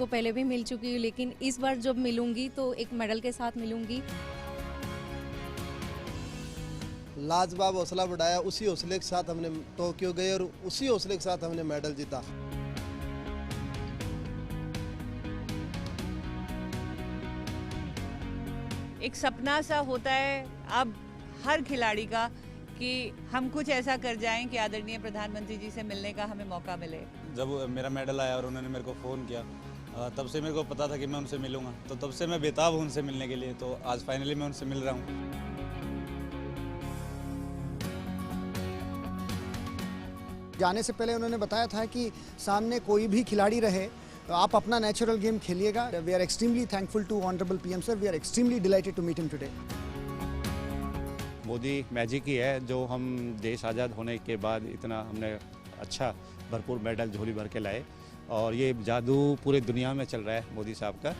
को पहले भी मिल चुकी हूँ, लेकिन इस बार जब मिलूंगी तो एक मेडल के साथ मिलूंगी। लाजवाब हौसला बढ़ाया, उसी हौसले के साथ हमने टोक्यो गए और उसी हौसले के साथ हमने मेडल जीता। एक सपना सा होता है अब हर खिलाड़ी का कि हम कुछ ऐसा कर जाएं कि आदरणीय प्रधानमंत्री जी से मिलने का हमें मौका मिले। जब मेरा मेडल आया और उन्होंने मेरे को फ़ोन किया, तब से मेरे को पता था कि मैं उनसे मिलूंगा, तो तब से मैं बेताब हूँ उनसे मिलने के लिए। तो आज फाइनली मैं उनसे मिल रहा हूँ। जाने से पहले उन्होंने बताया था कि सामने कोई भी खिलाड़ी रहे, आप अपना नेचुरल गेम खेलिएगा। We are extremely thankful to honourable PM sir, we are extremely delighted to meet him today. Modi magic ही है जो हम देश आज़ाद होने के बाद इतना हमने अच्छा भरपूर मेडल झोली भर के लाए, और ये जादू पूरे दुनिया में चल रहा है मोदी साहब का।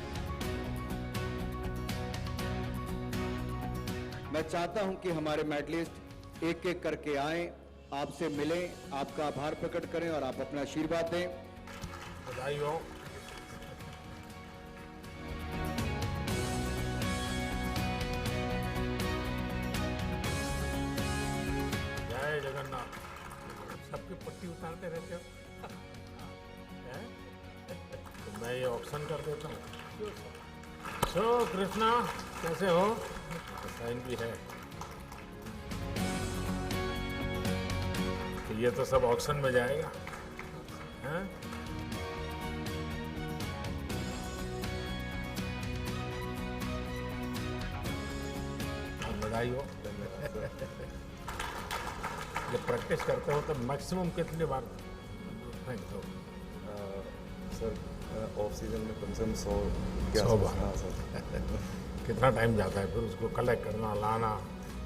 मैं चाहता हूं कि हमारे मेडलिस्ट एक एक करके आएं, आपसे मिलें, आपका आभार प्रकट करें और आप अपना आशीर्वाद दें। बधाई हो। जय जगन्नाथ। सबकी पट्टी उतारते रहते हो। हैं? तो मैं ये ऑप्शन कर देता हूँ। सो कृष्णा कैसे हो? साइन भी है। तो ये तो सब ऑक्शन में जाएगा। हैं? बधाई हो। जब प्रैक्टिस करते हो तो मैक्सिमम कितनी बार फेंकते हो? सर ऑफ सीजन में कम से कम 100 बार। हाँ सर। कितना टाइम जाता है फिर उसको कलेक्ट करना, लाना?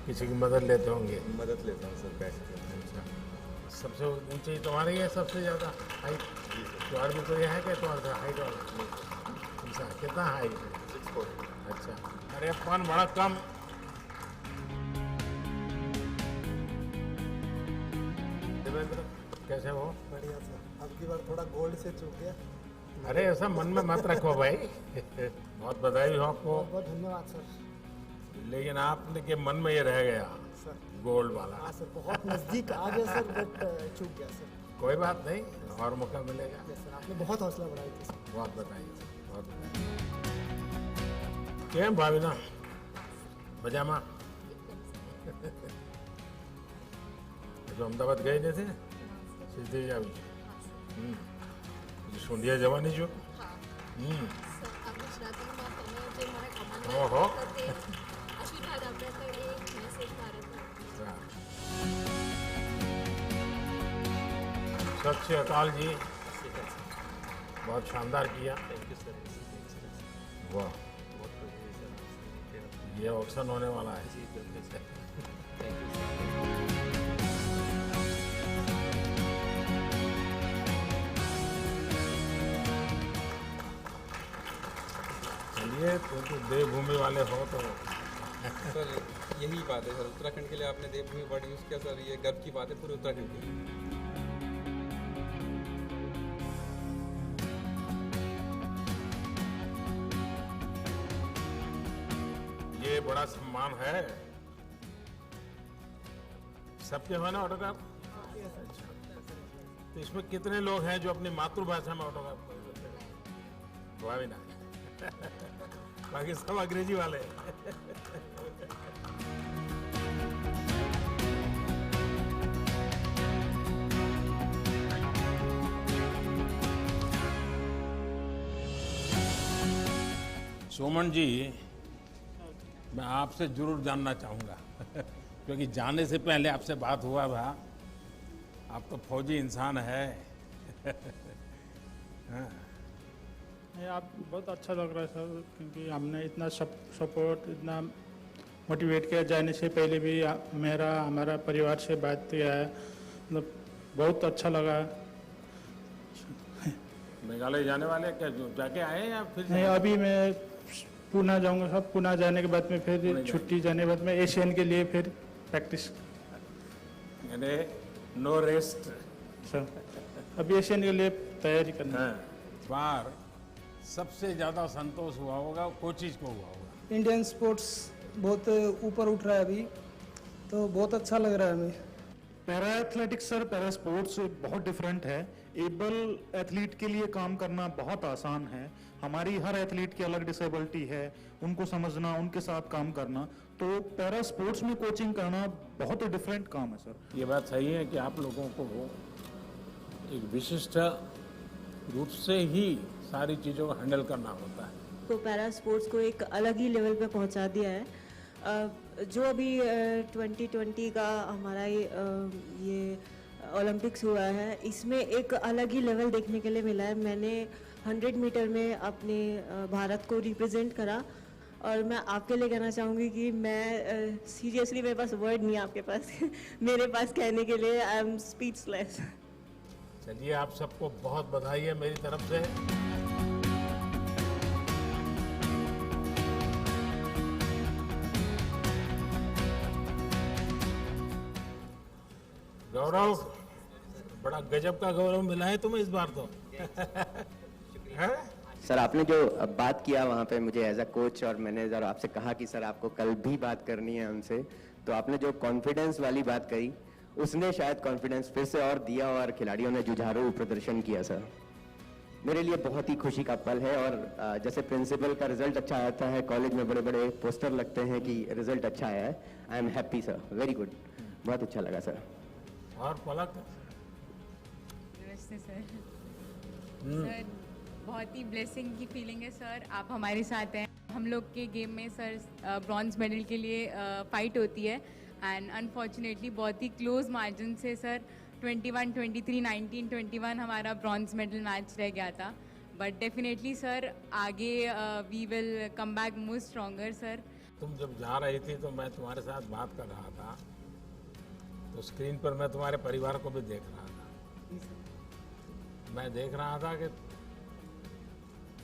किसी की मदद लेते होंगे? मदद लेता हूँ सर, बैठ के। अच्छा, सबसे ऊंचाई तुम्हारी है? सबसे ज़्यादा हाइट तुम्हारे भी तो ये है कि तुम्हारे हाइट वाला? अच्छा, कितना हाइट है? 6'4". अच्छा, अरे अपन बड़ा कम। देवेंद्र कैसे हो? बढ़िया सर, अब की बार थोड़ा गोल्ड से चूक गया। अरे ऐसा मन में मत रखो भाई। बहुत बधाई हो आपको। बहुत धन्यवाद सर। लेकिन आपने के मन में ये रह गया सर गोल्ड वाला। हाँ सर, बहुत नज़दीक आ गया सर, बट चूक गया सर। कोई बात नहीं, और मौका मिलेगा। सर आपने बहुत हौसला बढ़ाई थी सर। बहुत बताइए, बहुत बताइए। केम भाविना मजामा? जो अहमदाबाद गए नहीं थे सीधे जावी सोंडिया जवानी जो ओहो सत श्री अकाल जी, बहुत शानदार किया। वाह, ये ऑप्शन होने वाला है। चलिए, तो देवभूमि वाले हो तो सर यही बात है सर, उत्तराखंड के लिए आपने देवभूमि वर्ड यूज़ किया सर, ये गर्व की बात है पूरे उत्तराखंड के लिए। ये बड़ा सम्मान है। सबके हो ना ऑटोग्राफ? तो इसमें कितने लोग हैं जो अपनी मातृभाषा में ऑटोग्राफ करते हैं? भावी ना। बाकी सब अंग्रेजी वाले। सुमन जी, मैं आपसे जरूर जानना चाहूँगा क्योंकि जाने से पहले आपसे बात हुआ था। आप तो फौजी इंसान है। हाँ। आप बहुत अच्छा लग रहा है सर, क्योंकि हमने इतना सपोर्ट, इतना मोटिवेट किया। जाने से पहले भी हमारा परिवार से बात किया है, मतलब बहुत अच्छा लगा। मेघालय जाने वाले क्या जाके आए या फिर? नहीं, अभी मैं पुणे जाऊंगा सब। पुणे जाने के बाद में फिर छुट्टी जाने के बाद में एशियन के लिए फिर प्रैक्टिस। यानी नो रेस्ट सर, अभी एशियन के लिए तैयारी करना है। बार सबसे ज़्यादा संतोष हुआ होगा कोचिज को हुआ होगा। इंडियन स्पोर्ट्स बहुत ऊपर उठ रहा है अभी, तो बहुत अच्छा लग रहा है हमें। Para athletics sir, para sports बहुत डिफरेंट है। एबल एथलीट के लिए काम करना बहुत आसान है। हमारी हर एथलीट की अलग डिसेबिलिटी है, उनको समझना, उनके साथ काम करना, तो पैरा स्पोर्ट्स में कोचिंग करना बहुत ही डिफरेंट काम है सर। ये बात सही है कि आप लोगों को एक विशिष्ट रूप से ही सारी चीज़ों को हैंडल करना होता है। तो पैरा स्पोर्ट्स को एक अलग ही लेवल पे पहुंचा दिया है। जो अभी 2020 का हमारा ये ओलंपिक्स हुआ है, इसमें एक अलग ही लेवल देखने के लिए मिला है। मैंने 100 मीटर में अपने भारत को रिप्रेजेंट करा, और मैं आपके लिए कहना चाहूँगी कि मैं सीरियसली मेरे पास वर्ड नहीं है आपके पास मेरे पास कहने के लिए। I am speechless. चलिए, आप सबको बहुत बधाई है मेरी तरफ से। गौरव, बड़ा गजब का गौरव मिला है तुम्हें इस बार तो। सर, आपने जो बात किया वहाँ पे मुझे एज अ कोच और मैनेजर आपसे कहा कि सर आपको कल भी बात करनी है हमसे, तो आपने जो कॉन्फिडेंस वाली बात कही, उसने शायद कॉन्फिडेंस फिर से और दिया और खिलाड़ियों ने जुझारू प्रदर्शन किया। सर, मेरे लिए बहुत ही खुशी का पल है। और जैसे प्रिंसिपल का रिजल्ट अच्छा आता है, कॉलेज में बड़े बड़े पोस्टर लगते हैं कि रिजल्ट अच्छा आया है। I am happy sir, very good, बहुत अच्छा लगा सर। और पलक? नमस्ते सर। सर, बहुत ही ब्लेसिंग की फीलिंग है सर, आप हमारे साथ हैं। हम लोग के गेम में सर ब्रॉन्ज मेडल के लिए फाइट होती है, एंड अनफॉर्चुनेटली बहुत ही क्लोज मार्जिन से सर 21-23, 19-21 हमारा ब्रॉन्ज मेडल मैच रह गया था। बट डेफिनेटली सर आगे we will come back more stronger sir. तुम जब जा रही थी तो मैं तुम्हारे साथ बात कर रहा था, तो स्क्रीन पर मैं तुम्हारे परिवार को भी देख रहा था। मैं देख रहा था कि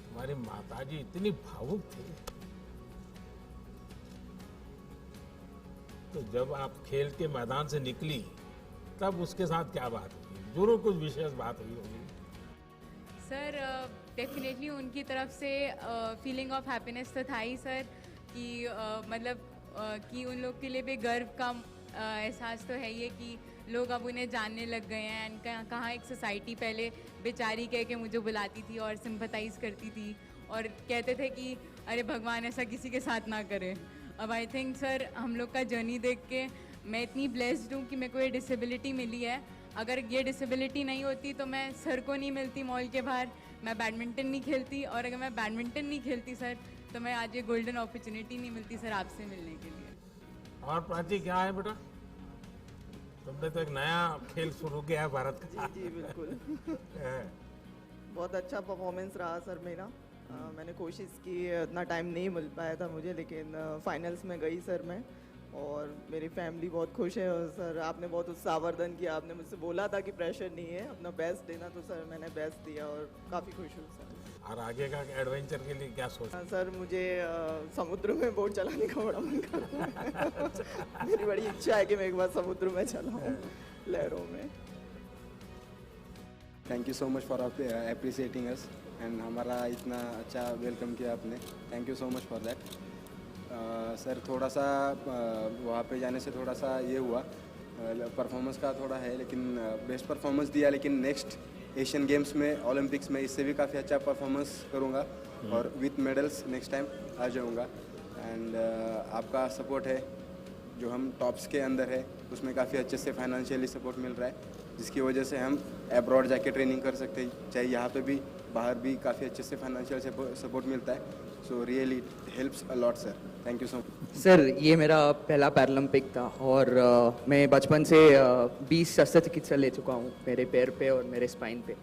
तुम्हारी माताजी इतनी भावुक थी। तो जब आप खेल के मैदान से निकली, तब उसके साथ क्या बात हुई? जरूर कुछ विशेष बात हुई होगी। सर डेफिनेटली उनकी तरफ से फीलिंग ऑफ हैप्पीनेस तो था ही सर, कि मतलब कि उन लोग के लिए भी गर्व का एहसास तो है ही है कि लोग अब उन्हें जानने लग गए हैं। एंड कहाँ एक सोसाइटी पहले बेचारी कह के मुझे बुलाती थी और सिंपथाइज करती थी और कहते थे कि अरे भगवान ऐसा किसी के साथ ना करे। अब आई थिंक सर हम लोग का जर्नी देख के मैं इतनी ब्लेस्ड हूँ कि मेरे को ये डिसेबिलिटी मिली है। अगर ये डिसेबिलिटी नहीं होती तो मैं सर को नहीं मिलती मॉल के बाहर, मैं बैडमिंटन नहीं खेलती, और अगर मैं बैडमिंटन नहीं खेलती सर तो मैं आज ये गोल्डन अपॉर्चुनिटी नहीं मिलती सर आपसे मिलने के लिए। और प्राची क्या है बेटा, तुमने तो एक नया खेल शुरू किया है भारत का। जी बिल्कुल। बहुत अच्छा परफॉर्मेंस रहा सर मेरा। मैंने कोशिश की, इतना टाइम नहीं मिल पाया था मुझे, लेकिन फाइनल्स में गई सर मैं, और मेरी फैमिली बहुत खुश है। और सर आपने बहुत उत्साहवर्धन किया, आपने मुझसे बोला था कि प्रेशर नहीं है, अपना बेस्ट देना, तो सर मैंने बेस्ट दिया और काफ़ी खुश हूँ सर। और आगे का एडवेंचर के लिए क्या सोचा? सर मुझे समुद्र में बोट चलाने का बड़ा मन कर रहा है। मेरी बड़ी इच्छा है कि मैं एक बार समुद्र में चलाऊँ लहरों में। Thank you so much for appreciating us, and हमारा इतना अच्छा वेलकम किया आपने, thank you so much for that. Sir थोड़ा सा वहाँ पे जाने से थोड़ा सा ये हुआ, परफॉर्मेंस का थोड़ा है, लेकिन बेस्ट परफॉर्मेंस दिया, लेकिन नेक्स्ट एशियन गेम्स में, ओलंपिक्स में इससे भी काफ़ी अच्छा परफॉर्मेंस करूँगा और विथ मेडल्स नेक्स्ट टाइम आ जाऊँगा। एंड आपका सपोर्ट है जो हम टॉप्स के अंदर है, उसमें काफ़ी अच्छे से फाइनेंशियली सपोर्ट मिल रहा है, जिसकी वजह से हम अब्रॉड जाके ट्रेनिंग कर सकते हैं, चाहे यहाँ पे भी बाहर भी काफ़ी अच्छे से फाइनेंशियल सपोर्ट मिलता है। So really it helps a lot sir, thank you so much. Sir ये मेरा पहला पैरालंपिक था और मैं बचपन से 20 शस्त्रचिकित्सा ले चुका हूँ मेरे पैर पे और मेरे स्पाइन पे,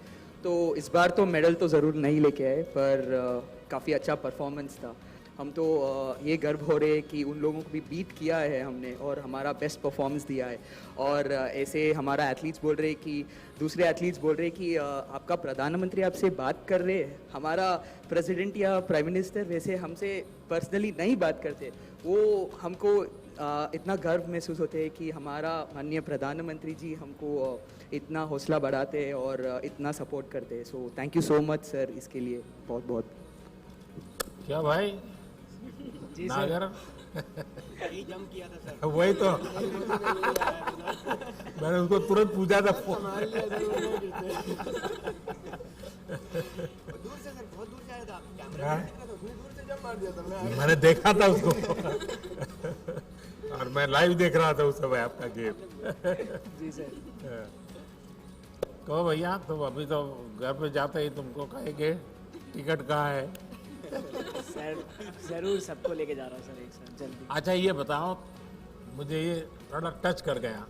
तो इस बार तो मेडल तो ज़रूर नहीं लेके आए, पर काफ़ी अच्छा परफॉर्मेंस था। हम तो ये गर्व हो रहे कि उन लोगों को भी बीट किया है हमने और हमारा बेस्ट परफॉर्मेंस दिया है। और ऐसे हमारा एथलीट्स बोल रहे कि दूसरे एथलीट्स बोल रहे कि आपका प्रधानमंत्री आपसे बात कर रहे हैं, हमारा प्रेसिडेंट या प्राइम मिनिस्टर वैसे हमसे पर्सनली नहीं बात करते। वो हमको इतना गर्व महसूस होते है कि हमारा माननीय प्रधानमंत्री जी हमको इतना हौसला बढ़ाते हैं और इतना सपोर्ट करते हैं। So thank you so much sir, इसके लिए बहुत बहुत क्या भाई जी नागर यही जम किया था सर। वही तो मैंने उसको तुरंत पूछा था फोन दूर से सर, बहुत दूर से आया था, कैमरा में दिख रहा था, दूर से जम मार दिया था मैंने देखा था उसको और मैं लाइव देख रहा था उस समय आपका गेम। जी सर। कहो भैया, तुम अभी तो घर पे जाते ही तुमको कहेंगे टिकट कहाँ है। सर जरूर सबको लेके जा रहा हूँ सर एक साथ जल्दी। अच्छा ये बताओ, मुझे ये थोड़ा टच कर गया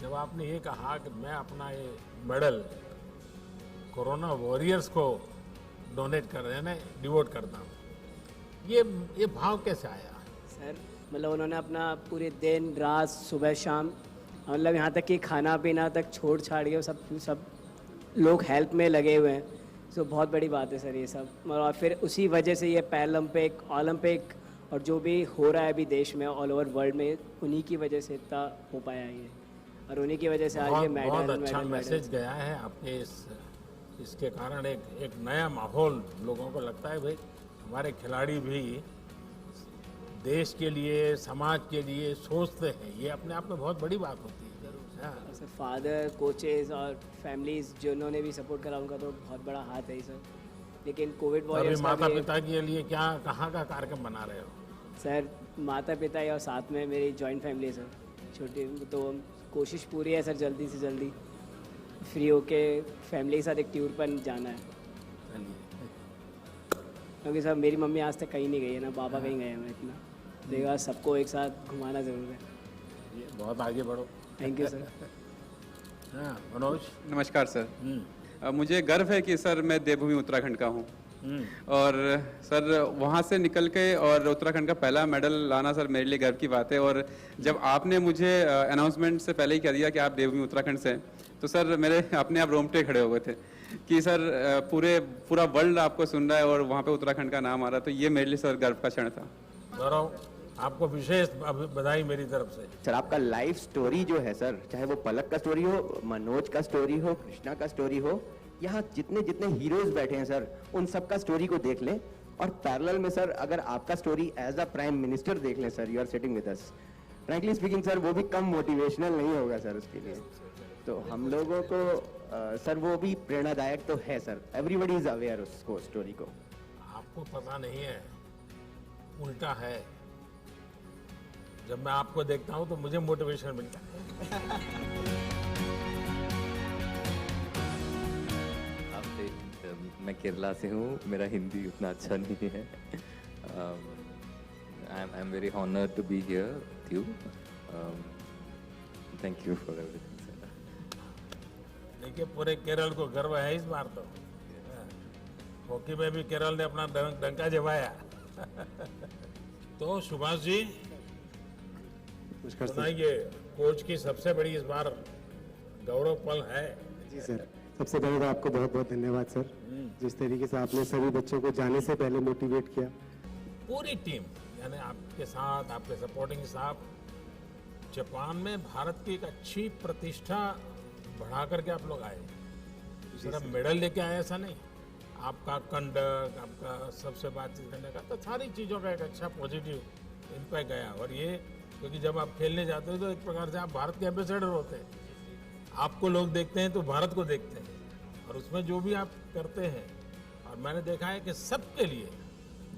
जब आपने ये कहा कि मैं अपना ये मेडल कोरोना वॉरियर्स को डोनेट कर रहे हैं ना, डिवोट करता हूँ। ये भाव कैसे आया? सर मतलब उन्होंने अपना पूरे दिन रात सुबह शाम मतलब यहाँ तक कि खाना पीना तक छोड़ छाड़ के सब लोग हेल्प में लगे हुए हैं। तो बहुत बड़ी बात है सर ये सब। और फिर उसी वजह से ये पैरालंपिक, ओलंपिक और जो भी हो रहा है अभी देश में ऑल ओवर वर्ल्ड में, उन्हीं की वजह से इतना हो पाया है ये, और उन्हीं की वजह से आज ये मेडल। बहुत अच्छा मैसेज गया है आपके इसके कारण एक नया माहौल लोगों को लगता है भाई हमारे खिलाड़ी भी देश के लिए, समाज के लिए सोचते हैं। ये अपने आप में बहुत बड़ी बात होती है। सर फादर, कोचेस और फैमिलीज जिन्होंने भी सपोर्ट करा उनका तो बहुत बड़ा हाथ है सर। लेकिन कोविड वॉरियर्स माता पिता के लिए क्या, कहाँ का कार्यक्रम बना रहे हो? सर माता पिता और साथ में मेरी जॉइंट फैमिली है सर, छोटी, तो कोशिश पूरी है सर जल्दी से जल्दी फ्री होके फैमिली के साथ एक टूर पर जाना है। क्योंकि सर मेरी मम्मी आज तक कहीं नहीं गई है ना, पापा कहीं गए हैं, मैं इतना देखा सबको एक साथ घुमाना ज़रूर है। बहुत आगे बढ़ो। Thank you sir. हाँ मनोज। नमस्कार सर। मुझे गर्व है कि सर मैं देवभूमि उत्तराखंड का हूँ और सर वहाँ से निकल के और उत्तराखंड का पहला मेडल लाना सर मेरे लिए गर्व की बात है। और जब आपने मुझे अनाउंसमेंट से पहले ही कह दिया कि आप देवभूमि उत्तराखंड से हैं, तो सर मेरे अपने आप रोंगटे खड़े हो गए थे कि सर पूरा वर्ल्ड आपको सुन रहा है और वहाँ पे उत्तराखंड का नाम आ रहा है। तो ये मेरे लिए सर गर्व का क्षण था। आपको विशेष बधाई मेरी तरफ से। सर आपका लाइफ स्टोरी जो है सर, चाहे वो पलक का स्टोरी हो, मनोज का स्टोरी हो, कृष्णा का स्टोरी हो, यहाँ जितने जितने हीरोज बैठे हैं सर, उन सब का स्टोरी को देख लें। और पैरेलल में सर अगर आपका story as a prime minister देख लें sir, you are sitting with us, frankly speaking sir वो भी कम मोटिवेशनल नहीं होगा सर उसके लिए। तो हम लोगों को सर वो भी प्रेरणादायक तो है सर। एवरीबडी इज अवेयर उसको, स्टोरी को। आपको पता नहीं है, उल्टा है। जब मैं आपको देखता हूं तो मुझे मोटिवेशन मिलता है। मैं केरला से हूँ, मेरा हिंदी उतना अच्छा नहीं है। I am very honoured to be here with you. Thank you for everything sir. देखिए पूरे केरल को गर्व है इस बार तो। हॉकी में भी केरल ने अपना डंका जमाया। तो सुभाष जी सुनाइए, कोच की सबसे बड़ी इस बार गौरव पल है। जी सर, सबसे पहले तो आपको बहुत बहुत धन्यवाद सर, जिस तरीके से आपने सभी बच्चों को जाने से पहले मोटिवेट किया। पूरी टीम यानी आपके साथ, आपके सपोर्टिंग स्टाफ जापान में भारत की एक अच्छी प्रतिष्ठा बढ़ा करके आप लोग आए। सिर्फ मेडल लेके आए ऐसा नहीं, आपका कंडक्ट, आपका सबसे बातचीत करने का, तो सारी चीज़ों का एक अच्छा पॉजिटिव इम्पैक्ट गया। और ये क्योंकि जब आप खेलने जाते हो तो एक प्रकार से आप भारत के एम्बेसडर होते हैं। आपको लोग देखते हैं तो भारत को देखते हैं, और उसमें जो भी आप करते हैं। और मैंने देखा है कि सबके लिए,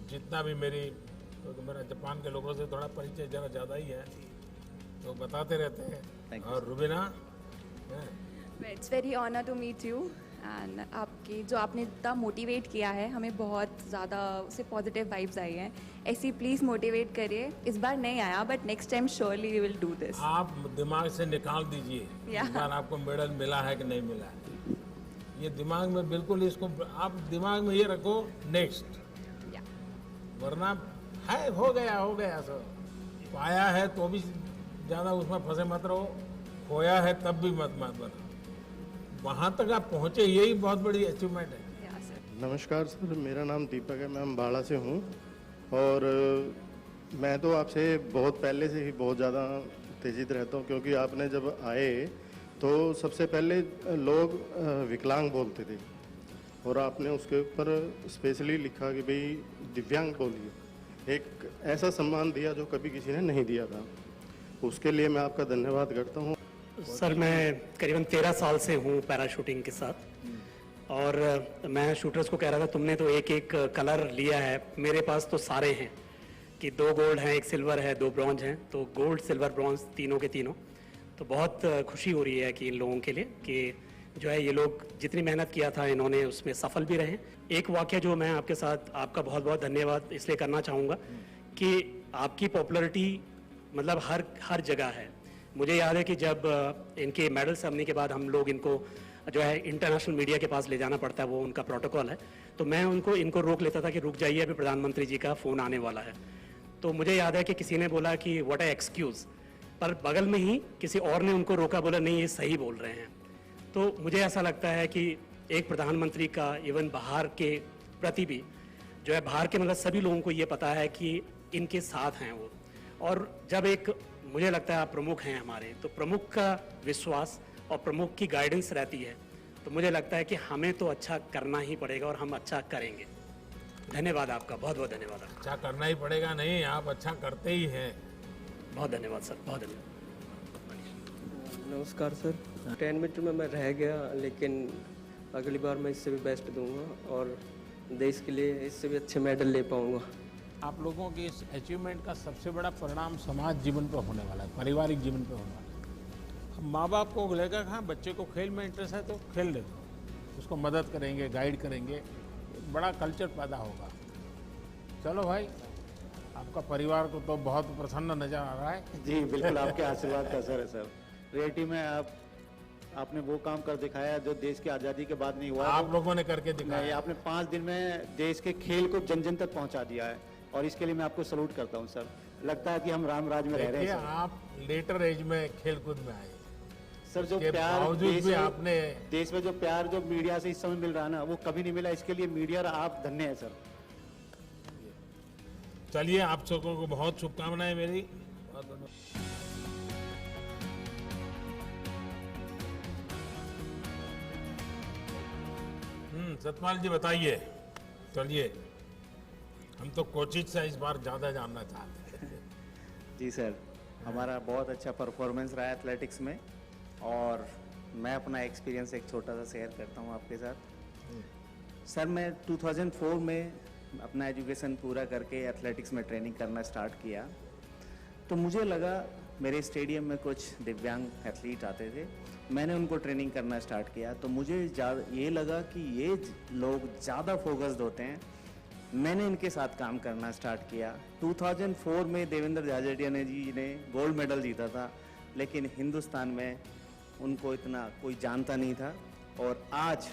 जितना भी क्योंकि मेरा जापान के लोगों से थोड़ा परिचय जरा ज़्यादा ही है, तो बताते रहते हैं। और Rubina, it's very honour to meet you and आपकी जो आपने इतना मोटिवेट किया है, हमें बहुत ज़्यादा उससे पॉजिटिव वाइब्स आई हैं। ऐसी प्लीज़ मोटिवेट करिए। इस बार नहीं आया but next time surely we will do this. आप दिमाग से निकाल दीजिए इस बार आपको मेडल मिला है कि नहीं मिला है। ये दिमाग में बिल्कुल, इसको आप दिमाग में ये रखो नेक्स्ट, वरना है हो गया सर। पाया है तो भी ज़्यादा उसमें फंसे मत रहो, खोया है तब भी मत बनो। वहाँ तक आप पहुँचे, यही बहुत बड़ी अचीवमेंट है। नमस्कार सर, मेरा नाम दीपक है, मैं अम्बाड़ा से हूँ। और मैं तो आपसे बहुत पहले से ही बहुत ज़्यादा उत्तेजित रहता हूँ, क्योंकि आपने जब आए तो सबसे पहले लोग विकलांग बोलते थे, और आपने उसके ऊपर स्पेशली लिखा कि भाई दिव्यांग बोलिए, एक ऐसा सम्मान दिया जो कभी किसी ने नहीं दिया था। उसके लिए मैं आपका धन्यवाद करता हूँ। सर मैं करीबन 13 साल से हूँ पैराशूटिंग के साथ, और मैं शूटर्स को कह रहा था तुमने तो एक एक कलर लिया है, मेरे पास तो सारे हैं कि 2 गोल्ड हैं, 1 सिल्वर है, 2 ब्रॉन्ज हैं, तो गोल्ड सिल्वर ब्रॉन्ज तीनों के तीनों। तो बहुत खुशी हो रही है कि इन लोगों के लिए कि जो है ये लोग जितनी मेहनत किया था इन्होंने उसमें सफल भी रहे। एक वाक़या जो मैं आपके साथ, आपका बहुत बहुत धन्यवाद इसलिए करना चाहूँगा कि आपकी पॉपुलैरिटी मतलब हर जगह है। मुझे याद है कि जब इनके मेडल सेरेमनी के बाद हम लोग इनको जो है इंटरनेशनल मीडिया के पास ले जाना पड़ता है, वो उनका प्रोटोकॉल है, तो मैं इनको रोक लेता था कि रुक जाइए अभी प्रधानमंत्री जी का फ़ोन आने वाला है। तो मुझे याद है कि किसी ने बोला कि व्हाट अ एक्सक्यूज़, पर बगल में ही किसी और ने उनको रोका, बोला नहीं ये सही बोल रहे हैं। तो मुझे ऐसा लगता है कि एक प्रधानमंत्री का इवन बाहर के प्रति भी जो है, बाहर के मतलब सभी लोगों को ये पता है कि इनके साथ हैं वो। और जब एक मुझे लगता है आप प्रमुख हैं हमारे, तो प्रमुख का विश्वास और प्रमुख की गाइडेंस रहती है, तो मुझे लगता है कि हमें तो अच्छा करना ही पड़ेगा और हम अच्छा करेंगे। धन्यवाद आपका, बहुत बहुत धन्यवाद आपका। अच्छा करना ही पड़ेगा नहीं, आप अच्छा करते ही हैं। बहुत धन्यवाद सर, बहुत धन्यवाद। नमस्कार सर, 10 मिनट में मैं रह गया, लेकिन अगली बार मैं इससे भी बेस्ट दूंगा और देश के लिए इससे भी अच्छे मेडल ले पाऊंगा। आप लोगों की इस अचीवमेंट का सबसे बड़ा परिणाम समाज जीवन पर होने वाला है, पारिवारिक जीवन पर होने वाला है। अब माँ बाप को लेकर हाँ बच्चे को खेल में इंटरेस्ट है तो खेल दे दो, उसको मदद करेंगे, गाइड करेंगे, बड़ा कल्चर पैदा होगा। चलो भाई, आपका परिवार को तो बहुत प्रसन्न नजर आ रहा है। जी बिल्कुल, आपके आशीर्वाद का असर है सर। रियलिटी में आपने वो काम कर दिखाया जो देश की आज़ादी के बाद नहीं हुआ। आप लोगों ने करके दिखाया। आपने 5 दिन में देश के खेल को जन जन तक पहुंचा दिया है, और इसके लिए मैं आपको सलूट करता हूं सर। लगता है कि हम राम राज में रह रहे हैं सर। आप लेटर एज में खेलकूद में आए सर, जो प्यार देश में जो प्यार जो मीडिया से इस समय मिल रहा है ना, वो कभी नहीं मिला। इसके लिए मीडिया और आप धन्य है सर। चलिए, आप सबको को बहुत शुभकामनाएं मेरी। सतपाल जी बताइए। चलिए, हम तो कोचिंग से इस बार ज़्यादा जानना चाहते हैं। जी सर, हमारा बहुत अच्छा परफॉर्मेंस रहा है एथलेटिक्स में, और मैं अपना एक्सपीरियंस एक छोटा सा शेयर करता हूँ आपके साथ। सर, मैं 2004 में अपना एजुकेशन पूरा करके एथलेटिक्स में ट्रेनिंग करना स्टार्ट किया, तो मुझे लगा मेरे स्टेडियम में कुछ दिव्यांग एथलीट आते थे, मैंने उनको ट्रेनिंग करना स्टार्ट किया, तो मुझे ये लगा कि ये लोग ज़्यादा फोकस्ड होते हैं। मैंने इनके साथ काम करना स्टार्ट किया। 2004 में देवेंद्र झाझड़िया जी ने गोल्ड मेडल जीता था, लेकिन हिंदुस्तान में उनको इतना कोई जानता नहीं था, और आज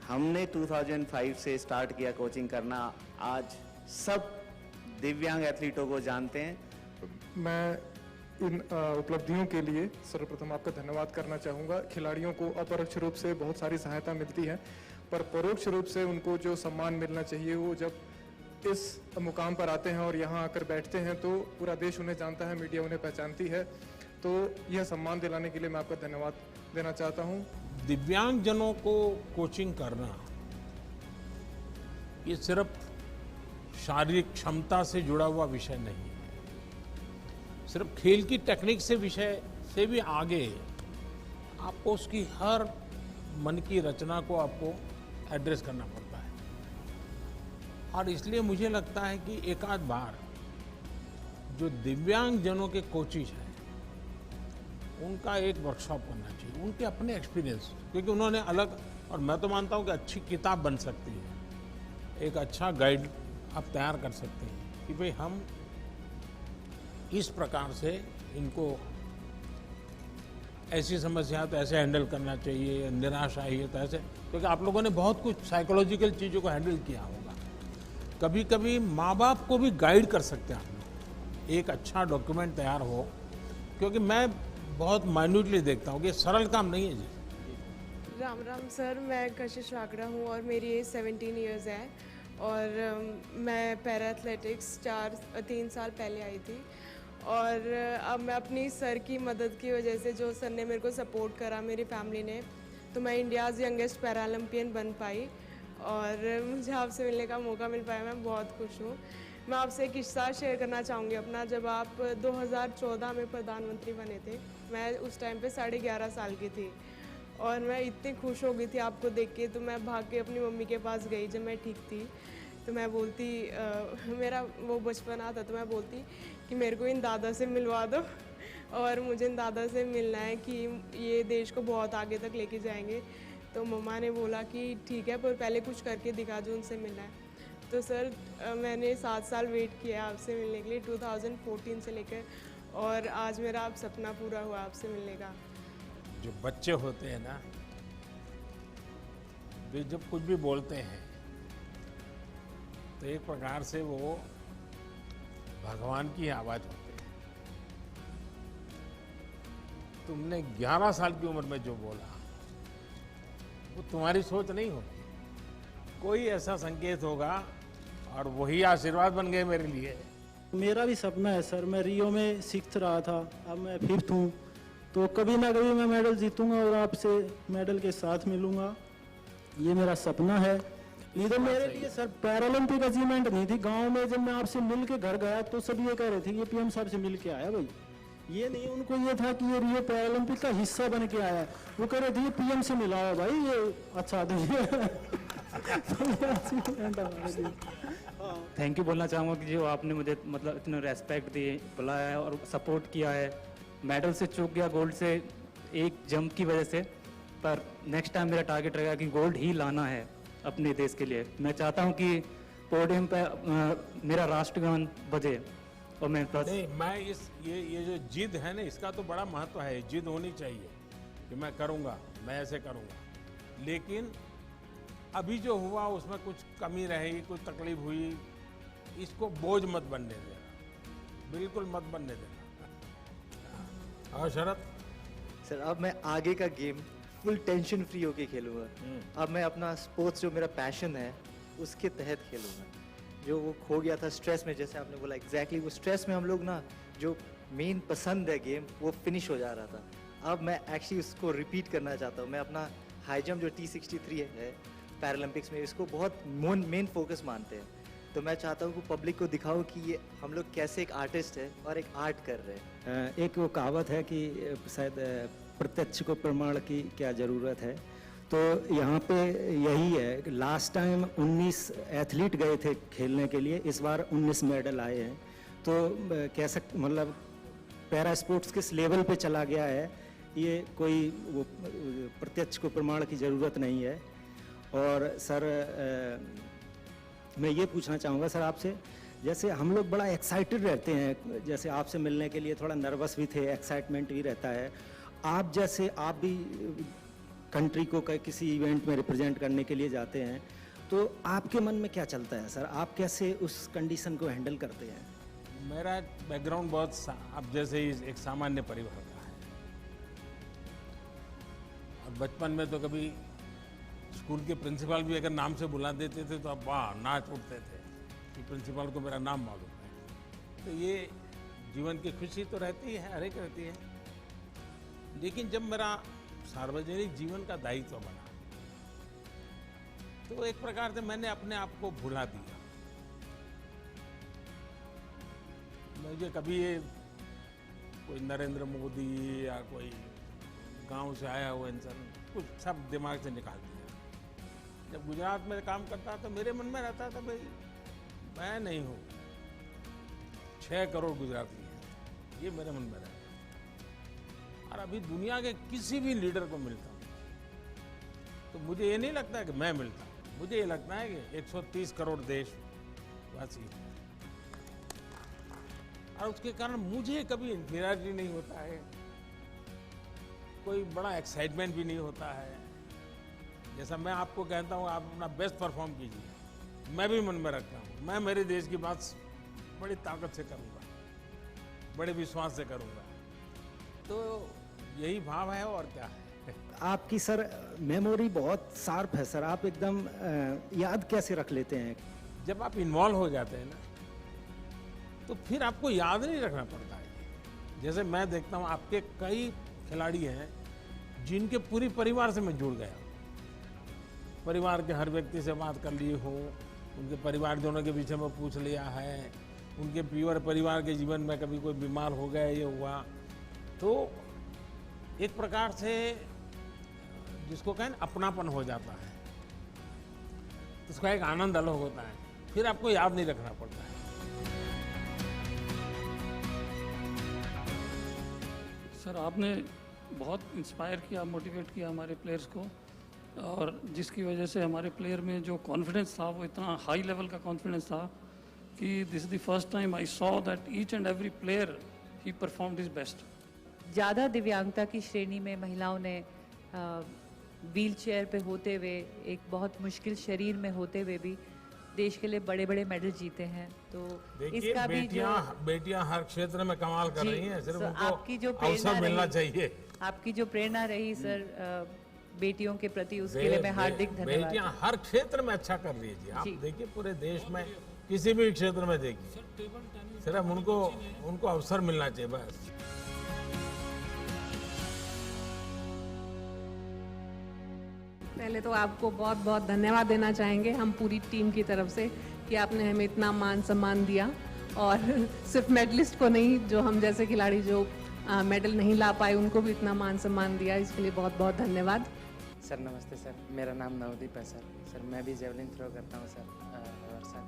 हमने 2005 से स्टार्ट किया कोचिंग करना। आज सब दिव्यांग एथलीटों को जानते हैं। मैं इन उपलब्धियों के लिए सर्वप्रथम आपका धन्यवाद करना चाहूँगा। खिलाड़ियों को अपरोक्ष रूप से बहुत सारी सहायता मिलती है, पर परोक्ष रूप से उनको जो सम्मान मिलना चाहिए, वो जब इस मुकाम पर आते हैं और यहाँ आकर बैठते हैं तो पूरा देश उन्हें जानता है, मीडिया उन्हें पहचानती है। तो यह सम्मान दिलाने के लिए मैं आपका धन्यवाद देना चाहता हूँ। दिव्यांगजनों को कोचिंग करना ये सिर्फ शारीरिक क्षमता से जुड़ा हुआ विषय नहीं है, सिर्फ खेल की टेक्निक से विषय से भी आगे आपको उसकी हर मन की रचना को आपको एड्रेस करना पड़ता है। और इसलिए मुझे लगता है कि एक आध बार जो दिव्यांगजनों के कोचिज हैं उनका एक वर्कशॉप करना चाहिए, उनके अपने एक्सपीरियंस, क्योंकि उन्होंने अलग, और मैं तो मानता हूँ कि अच्छी किताब बन सकती है, एक अच्छा गाइड आप तैयार कर सकते हैं कि भाई हम इस प्रकार से इनको ऐसी समस्या तो ऐसे हैंडल करना चाहिए, निराशा है तो ऐसे, क्योंकि आप लोगों ने बहुत कुछ साइकोलॉजिकल चीज़ों को हैंडल किया होगा। कभी कभी माँ बाप को भी गाइड कर सकते हैं आप लोग, एक अच्छा डॉक्यूमेंट तैयार हो, क्योंकि मैं बहुत माइन्यूटली देखता हूँ कि ये सरल काम नहीं है जी। राम राम सर, मैं कशिश वागड़ा हूँ और मेरी एज 17 ईयर्स है, और मैं पैरा एथलेटिक्स 3 साल पहले आई थी, और अब मैं अपनी सर की मदद की वजह से, जो सर ने मेरे को सपोर्ट करा, मेरी फैमिली ने, तो मैं इंडियाज़ यंगेस्ट पैरालंपियन बन पाई और मुझे आपसे मिलने का मौका मिल पाया, मैं बहुत खुश हूँ। मैं आपसे एक किस्सा शेयर करना चाहूँगी अपना। जब आप 2014 में प्रधानमंत्री बने थे, मैं उस टाइम पे 11.5 साल की थी और मैं इतनी खुश हो गई थी आपको देख के, तो मैं भाग के अपनी मम्मी के पास गई जब मैं ठीक थी। तो मैं बोलती मेरा वो बचपन आता, तो मैं बोलती कि मेरे को इन दादा से मिलवा दो और मुझे इन दादा से मिलना है कि ये देश को बहुत आगे तक लेके जाएंगे। तो मम्मा ने बोला कि ठीक है, पर पहले कुछ करके दिखा जो, उनसे मिलना है। तो सर मैंने 7 साल वेट किया आपसे मिलने के लिए, 2014 से लेकर, और आज मेरा आप सपना पूरा हुआ आपसे मिलने का। जो बच्चे होते हैं ना, वे जब कुछ भी बोलते हैं तो एक प्रकार से वो भगवान की आवाज़ होती है। तुमने 11 साल की उम्र में जो बोला वो तुम्हारी सोच नहीं होगी, कोई ऐसा संकेत होगा और वही आशीर्वाद बन गए मेरे लिए। मेरा भी सपना है सर, मैं रियो में 6th रहा था, अब मैं 5th हूँ, तो कभी ना कभी मैं मेडल जीतूंगा और आपसे मेडल के साथ मिलूंगा, ये मेरा सपना है। नहीं तो मेरे लिए सर पैरालंपिक अचीवमेंट नहीं थी। गांव में जब मैं आपसे मिल के घर गया तो सब ये कह रहे थे कि ये पीएम साहब से मिल के आया भाई, ये नहीं, उनको ये था कि ये रियो पैरालंपिक का हिस्सा बन के आया। वो कह रहे थे ये पीएम से मिला है भाई, ये अच्छा थैंक यू बोलना चाहूँगा कि जो आपने मुझे मतलब इतना रेस्पेक्ट दी, बुलाया और सपोर्ट किया है। मेडल से चूक गया, गोल्ड से एक जंप की वजह से, पर नेक्स्ट टाइम मेरा टारगेट रहेगा कि गोल्ड ही लाना है अपने देश के लिए। मैं चाहता हूँ कि पोडियम पे मेरा राष्ट्रगान बजे और मैं बस नहीं, मैं ये जो जिद है ना, इसका तो बड़ा महत्व है। जिद होनी चाहिए कि मैं करूँगा, मैं ऐसे करूँगा। लेकिन अभी जो हुआ उसमें कुछ कमी रही, कुछ तकलीफ हुई, इसको बोझ मत बनने देना, बिल्कुल मत बनने देना। और शरद सर, अब मैं आगे का गेम फुल टेंशन फ्री होके खेलूंगा। अब मैं अपना स्पोर्ट्स जो मेरा पैशन है उसके तहत खेलूंगा। जो वो खो गया था स्ट्रेस में, जैसे आपने बोला एग्जैक्टली वो स्ट्रेस में हम लोग ना, जो मेन पसंद है गेम वो फिनिश हो जा रहा था। अब मैं एक्चुअली उसको रिपीट करना चाहता हूँ। मैं अपना हाई जंप जो T63 है पैरालंपिक्स में, इसको बहुत मेन फोकस मानते हैं। तो मैं चाहता हूँ कि पब्लिक को दिखाऊं कि ये हम लोग कैसे एक आर्टिस्ट है और एक आर्ट कर रहे हैं। एक वो कहावत है कि शायद प्रत्यक्ष को प्रमाण की क्या ज़रूरत है, तो यहाँ पे यही है। लास्ट टाइम 19 एथलीट गए थे खेलने के लिए, इस बार 19 मेडल आए हैं। तो कह सकते मतलब पैरा स्पोर्ट्स किस लेवल पे चला गया है, ये कोई वो प्रत्यक्ष को प्रमाण की ज़रूरत नहीं है। और सर मैं ये पूछना चाहूँगा सर आपसे, जैसे हम लोग बड़ा एक्साइटेड रहते हैं, जैसे आपसे मिलने के लिए थोड़ा नर्वस भी थे, एक्साइटमेंट भी रहता है। आप जैसे आप भी कंट्री को किसी इवेंट में रिप्रेजेंट करने के लिए जाते हैं, तो आपके मन में क्या चलता है सर, आप कैसे उस कंडीशन को हैंडल करते हैं? मेरा बैकग्राउंड बहुत अब जैसे ही एक सामान्य परिवार का है। और बचपन में तो कभी स्कूल के प्रिंसिपल भी अगर नाम से बुला देते थे तो अब वाह नाच उठते थे कि प्रिंसिपल को मेरा नाम मालूम है। तो ये जीवन की खुशी तो रहती है, हर एक रहती है। लेकिन जब मेरा सार्वजनिक जीवन का दायित्व बना तो एक प्रकार से मैंने अपने आप को भुला दिया। मुझे कभी ये कोई नरेंद्र मोदी या कोई गांव से आया हुआ इंसान कुछ सब दिमाग से निकाल दिया। जब गुजरात में काम करता तो मेरे मन में रहता था भाई मैं नहीं हूँ, 6 करोड़ गुजराती हैं, ये मेरे मन में रहता। और अभी दुनिया के किसी भी लीडर को मिलता हूँ तो मुझे ये नहीं लगता कि मैं मिलता हूँ, मुझे ये लगता है कि 130 करोड़ देशवासी हैं। और उसके कारण मुझे कभी इंफीरियरिटी नहीं होता है, कोई बड़ा एक्साइटमेंट भी नहीं होता है। जैसा मैं आपको कहता हूँ आप अपना बेस्ट परफॉर्म कीजिए, मैं भी मन में रखता हूँ मैं मेरे देश की बात बड़ी ताकत से करूँगा, बड़े विश्वास से करूँगा। तो यही भाव है और क्या है। आपकी सर मेमोरी बहुत शार्प है सर, आप एकदम याद कैसे रख लेते हैं? जब आप इन्वॉल्व हो जाते हैं ना तो फिर आपको याद नहीं रखना पड़ता है। जैसे मैं देखता हूँ आपके कई खिलाड़ी हैं जिनके पूरी परिवार से मैं जुड़ गया। परिवार के हर व्यक्ति से बात कर ली हूँ, उनके परिवारजनों के विषय में पूछ लिया है, उनके प्योर परिवार के जीवन में कभी कोई बीमार हो गया, ये हुआ, तो एक प्रकार से जिसको कहें अपनापन हो जाता है, उसका एक आनंद अलग होता है, फिर आपको याद नहीं रखना पड़ता है। सर आपने बहुत इंस्पायर किया, मोटिवेट किया हमारे प्लेयर्स को, और जिसकी वजह से हमारे प्लेयर में जो कॉन्फिडेंस था वो इतना हाई लेवल का कॉन्फिडेंस था कि this is the first time I saw that each and every player he performed his best. ज़्यादा दिव्यांगता की श्रेणी में महिलाओं ने व्हील चेयर पे होते हुए, एक बहुत मुश्किल शरीर में होते हुए भी देश के लिए बड़े बड़े मेडल जीते हैं। तो इसका भी बेटियां हर क्षेत्र में कमाल कर रही हैं, सिर्फ उनको आपकी जो अवसर मिलना चाहिए। आपकी जो प्रेरणा रही सर बेटियों के प्रति, उसके लिए मैं हार्दिक धन्यवाद। बेटियां हर क्षेत्र में अच्छा कर रही है। आप देखिए पूरे देश में किसी भी क्षेत्र में देखिए, सिर्फ उनको अवसर मिलना चाहिए बस। पहले तो आपको बहुत बहुत धन्यवाद देना चाहेंगे हम पूरी टीम की तरफ से कि आपने हमें इतना मान सम्मान दिया, और सिर्फ मेडलिस्ट को नहीं, जो हम जैसे खिलाड़ी जो मेडल नहीं ला पाए उनको भी इतना मान सम्मान दिया, इसके लिए बहुत बहुत धन्यवाद। सर नमस्ते सर, मेरा नाम नवदीप है सर। सर मैं भी जेवलिन थ्रो करता हूँ सर, और सर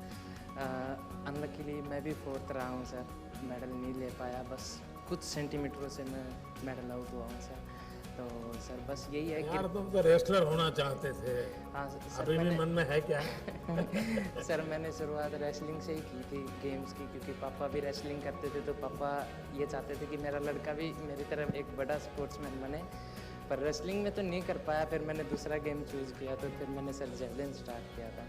अनलकीली मैं भी 4th रहा हूँ सर, मेडल नहीं ले पाया, बस कुछ सेंटीमीटरों से मैं मेडल आउट हुआ हूँ सर। तो सर बस यही है यार तुम तो रेसलर होना चाहते थे। हाँ सर, अभी भी मन में है क्या? सर मैंने शुरुआत रेसलिंग से ही की थी, गेम्स की, क्योंकि पापा भी रेसलिंग करते थे, तो पापा ये चाहते थे कि मेरा लड़का भी मेरी तरफ एक बड़ा स्पोर्ट्समैन बने, पर रेसलिंग में तो नहीं कर पाया। फिर मैंने दूसरा गेम चूज़ किया, तो फिर मैंने सर जेवलिन स्टार्ट किया था।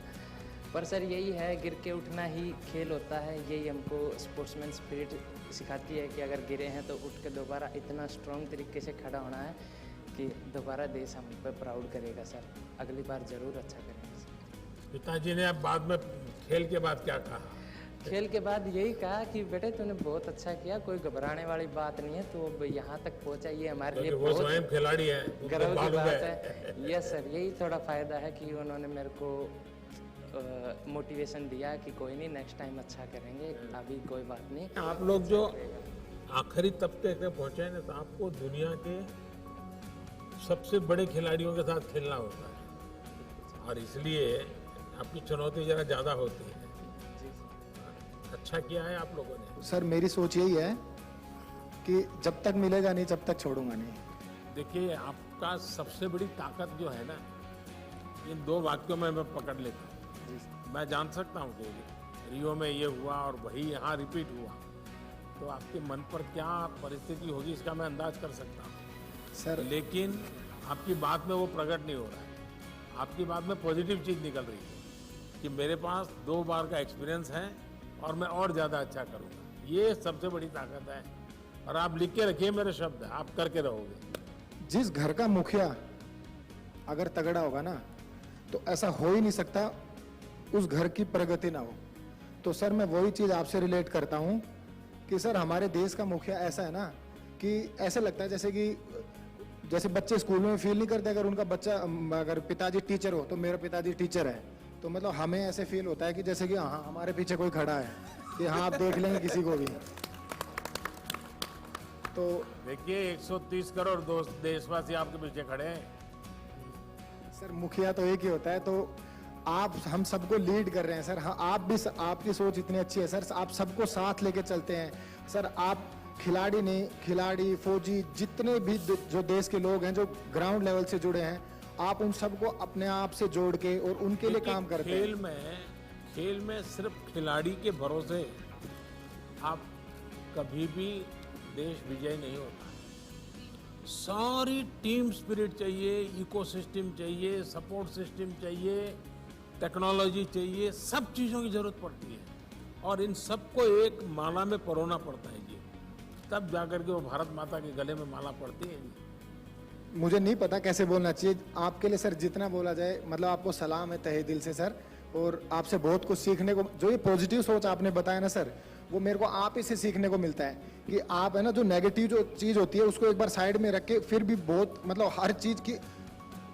पर सर यही है, गिर के उठना ही खेल होता है, यही हमको स्पोर्ट्समैन स्पिरिट सिखाती है कि अगर गिरे हैं तो उठ के दोबारा इतना स्ट्रॉन्ग तरीके से खड़ा होना है कि दोबारा देश हम पे प्राउड करेगा सर, अगली बार ज़रूर अच्छा करेंगे सर। पिताजी ने अब बाद में खेल के बाद क्या कहा? खेल के बाद यही कहा कि बेटे तूने बहुत अच्छा किया, कोई घबराने वाली बात नहीं है, तो अब यहाँ तक पहुँचा, ये हमारे लिए वो स्वयं खिलाड़ी है, गर्व की बात है। यस सर, यही थोड़ा फ़ायदा है कि उन्होंने मेरे को मोटिवेशन दिया कि कोई नहीं, नेक्स्ट टाइम अच्छा करेंगे, अभी कोई बात नहीं। आप लोग जो आखिरी तबके पे पहुँचे ना, तो आपको दुनिया के सबसे बड़े खिलाड़ियों के साथ खेलना होता है, और इसलिए आपकी चुनौती जरा ज़्यादा होती है। अच्छा किया है आप लोगों ने। सर मेरी सोच यही है कि जब तक मिलेगा नहीं तब तक छोड़ूंगा नहीं। देखिए आपका सबसे बड़ी ताकत जो है ना, इन 2 वाक्यों में मैं पकड़ लेता हूँ। मैं जान सकता हूँ कि रियो में ये हुआ और वही यहाँ रिपीट हुआ, तो आपके मन पर क्या परिस्थिति होगी इसका मैं अंदाज कर सकता हूँ सर। लेकिन आपकी बात में वो प्रकट नहीं हो रहा है। आपकी बात में पॉजिटिव चीज़ निकल रही है कि मेरे पास 2 बार का एक्सपीरियंस है और मैं और ज़्यादा अच्छा करूँगा। ये सबसे बड़ी ताकत है, और आप लिख के रखिए मेरे शब्द, आप करके रहोगे। जिस घर का मुखिया अगर तगड़ा होगा ना, तो ऐसा हो ही नहीं सकता उस घर की प्रगति ना हो। तो सर मैं वही चीज़ आपसे रिलेट करता हूँ कि सर हमारे देश का मुखिया ऐसा है ना कि ऐसा लगता है जैसे बच्चे स्कूल में फील नहीं करते, अगर उनका बच्चा, अगर पिताजी टीचर हो तो मेरा पिताजी टीचर है, तो मतलब हमें ऐसे फील होता है कि जैसे कि हाँ हमारे पीछे कोई खड़ा है, कि हाँ आप देख लेंगे किसी को भी। तो देखिए 130 करोड़ देशवासी आपके पीछे खड़े हैं। सर मुखिया तो एक ही होता है, तो आप हम सबको लीड कर रहे हैं सर। हाँ आप भी, आपकी सोच इतनी अच्छी है सर, आप सबको साथ लेके चलते हैं सर। आप खिलाड़ी नहीं, खिलाड़ी, फौजी, जितने भी जो देश के लोग हैं जो ग्राउंड लेवल से जुड़े हैं, आप उन सबको अपने आप से जोड़ के और उनके लिए काम करते हैं। खेल में सिर्फ खिलाड़ी के भरोसे आप कभी भी देश विजय नहीं होता। सारी टीम स्पिरिट चाहिए, इकोसिस्टम चाहिए, सपोर्ट सिस्टम चाहिए, टेक्नोलॉजी चाहिए, सब चीज़ों की जरूरत पड़ती है, और इन सबको एक माला में परोना पड़ता है जी, तब जाकर के वो भारत माता के गले में माला पड़ती है जी। मुझे नहीं पता कैसे बोलना चाहिए, आपके लिए सर जितना बोला जाए, मतलब आपको सलाम है तहे दिल से सर, और आपसे बहुत कुछ सीखने को, जो ये पॉजिटिव सोच आपने बताया ना सर, वो मेरे को आप ही से सीखने को मिलता है कि आप है ना, जो नेगेटिव जो चीज़ होती है उसको एक बार साइड में रख के फिर भी बहुत मतलब हर चीज़ की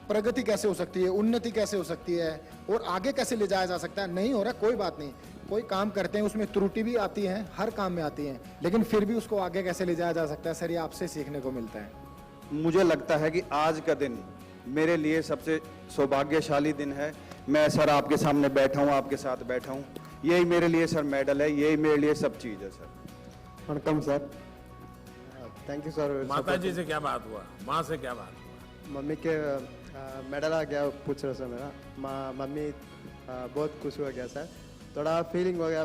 प्रगति कैसे हो सकती है, उन्नति कैसे हो सकती है और आगे कैसे ले जाया जा सकता है। नहीं हो रहा कोई बात नहीं, कोई काम करते हैं उसमें त्रुटि भी आती है, हर काम में आती है, लेकिन फिर भी उसको आगे कैसे ले जाया जा सकता है, सर ये आपसे सीखने को मिलता है। मुझे लगता है कि आज का दिन मेरे लिए सबसे सौभाग्यशाली दिन है। मैं सर आपके सामने बैठा हूँ, आपके साथ बैठा हूँ, यही मेरे लिए सर मेडल है, यही मेरे लिए सब चीज़ है sir. Vanakkam sir, thank you sir. माता जी से क्या बात हुआ, माँ से क्या बात हुआ? मम्मी के मेडल आ गया पूछ रहे सर मेरा, मम्मी बहुत खुश हो गया सर, थोड़ा फीलिंग हो गया,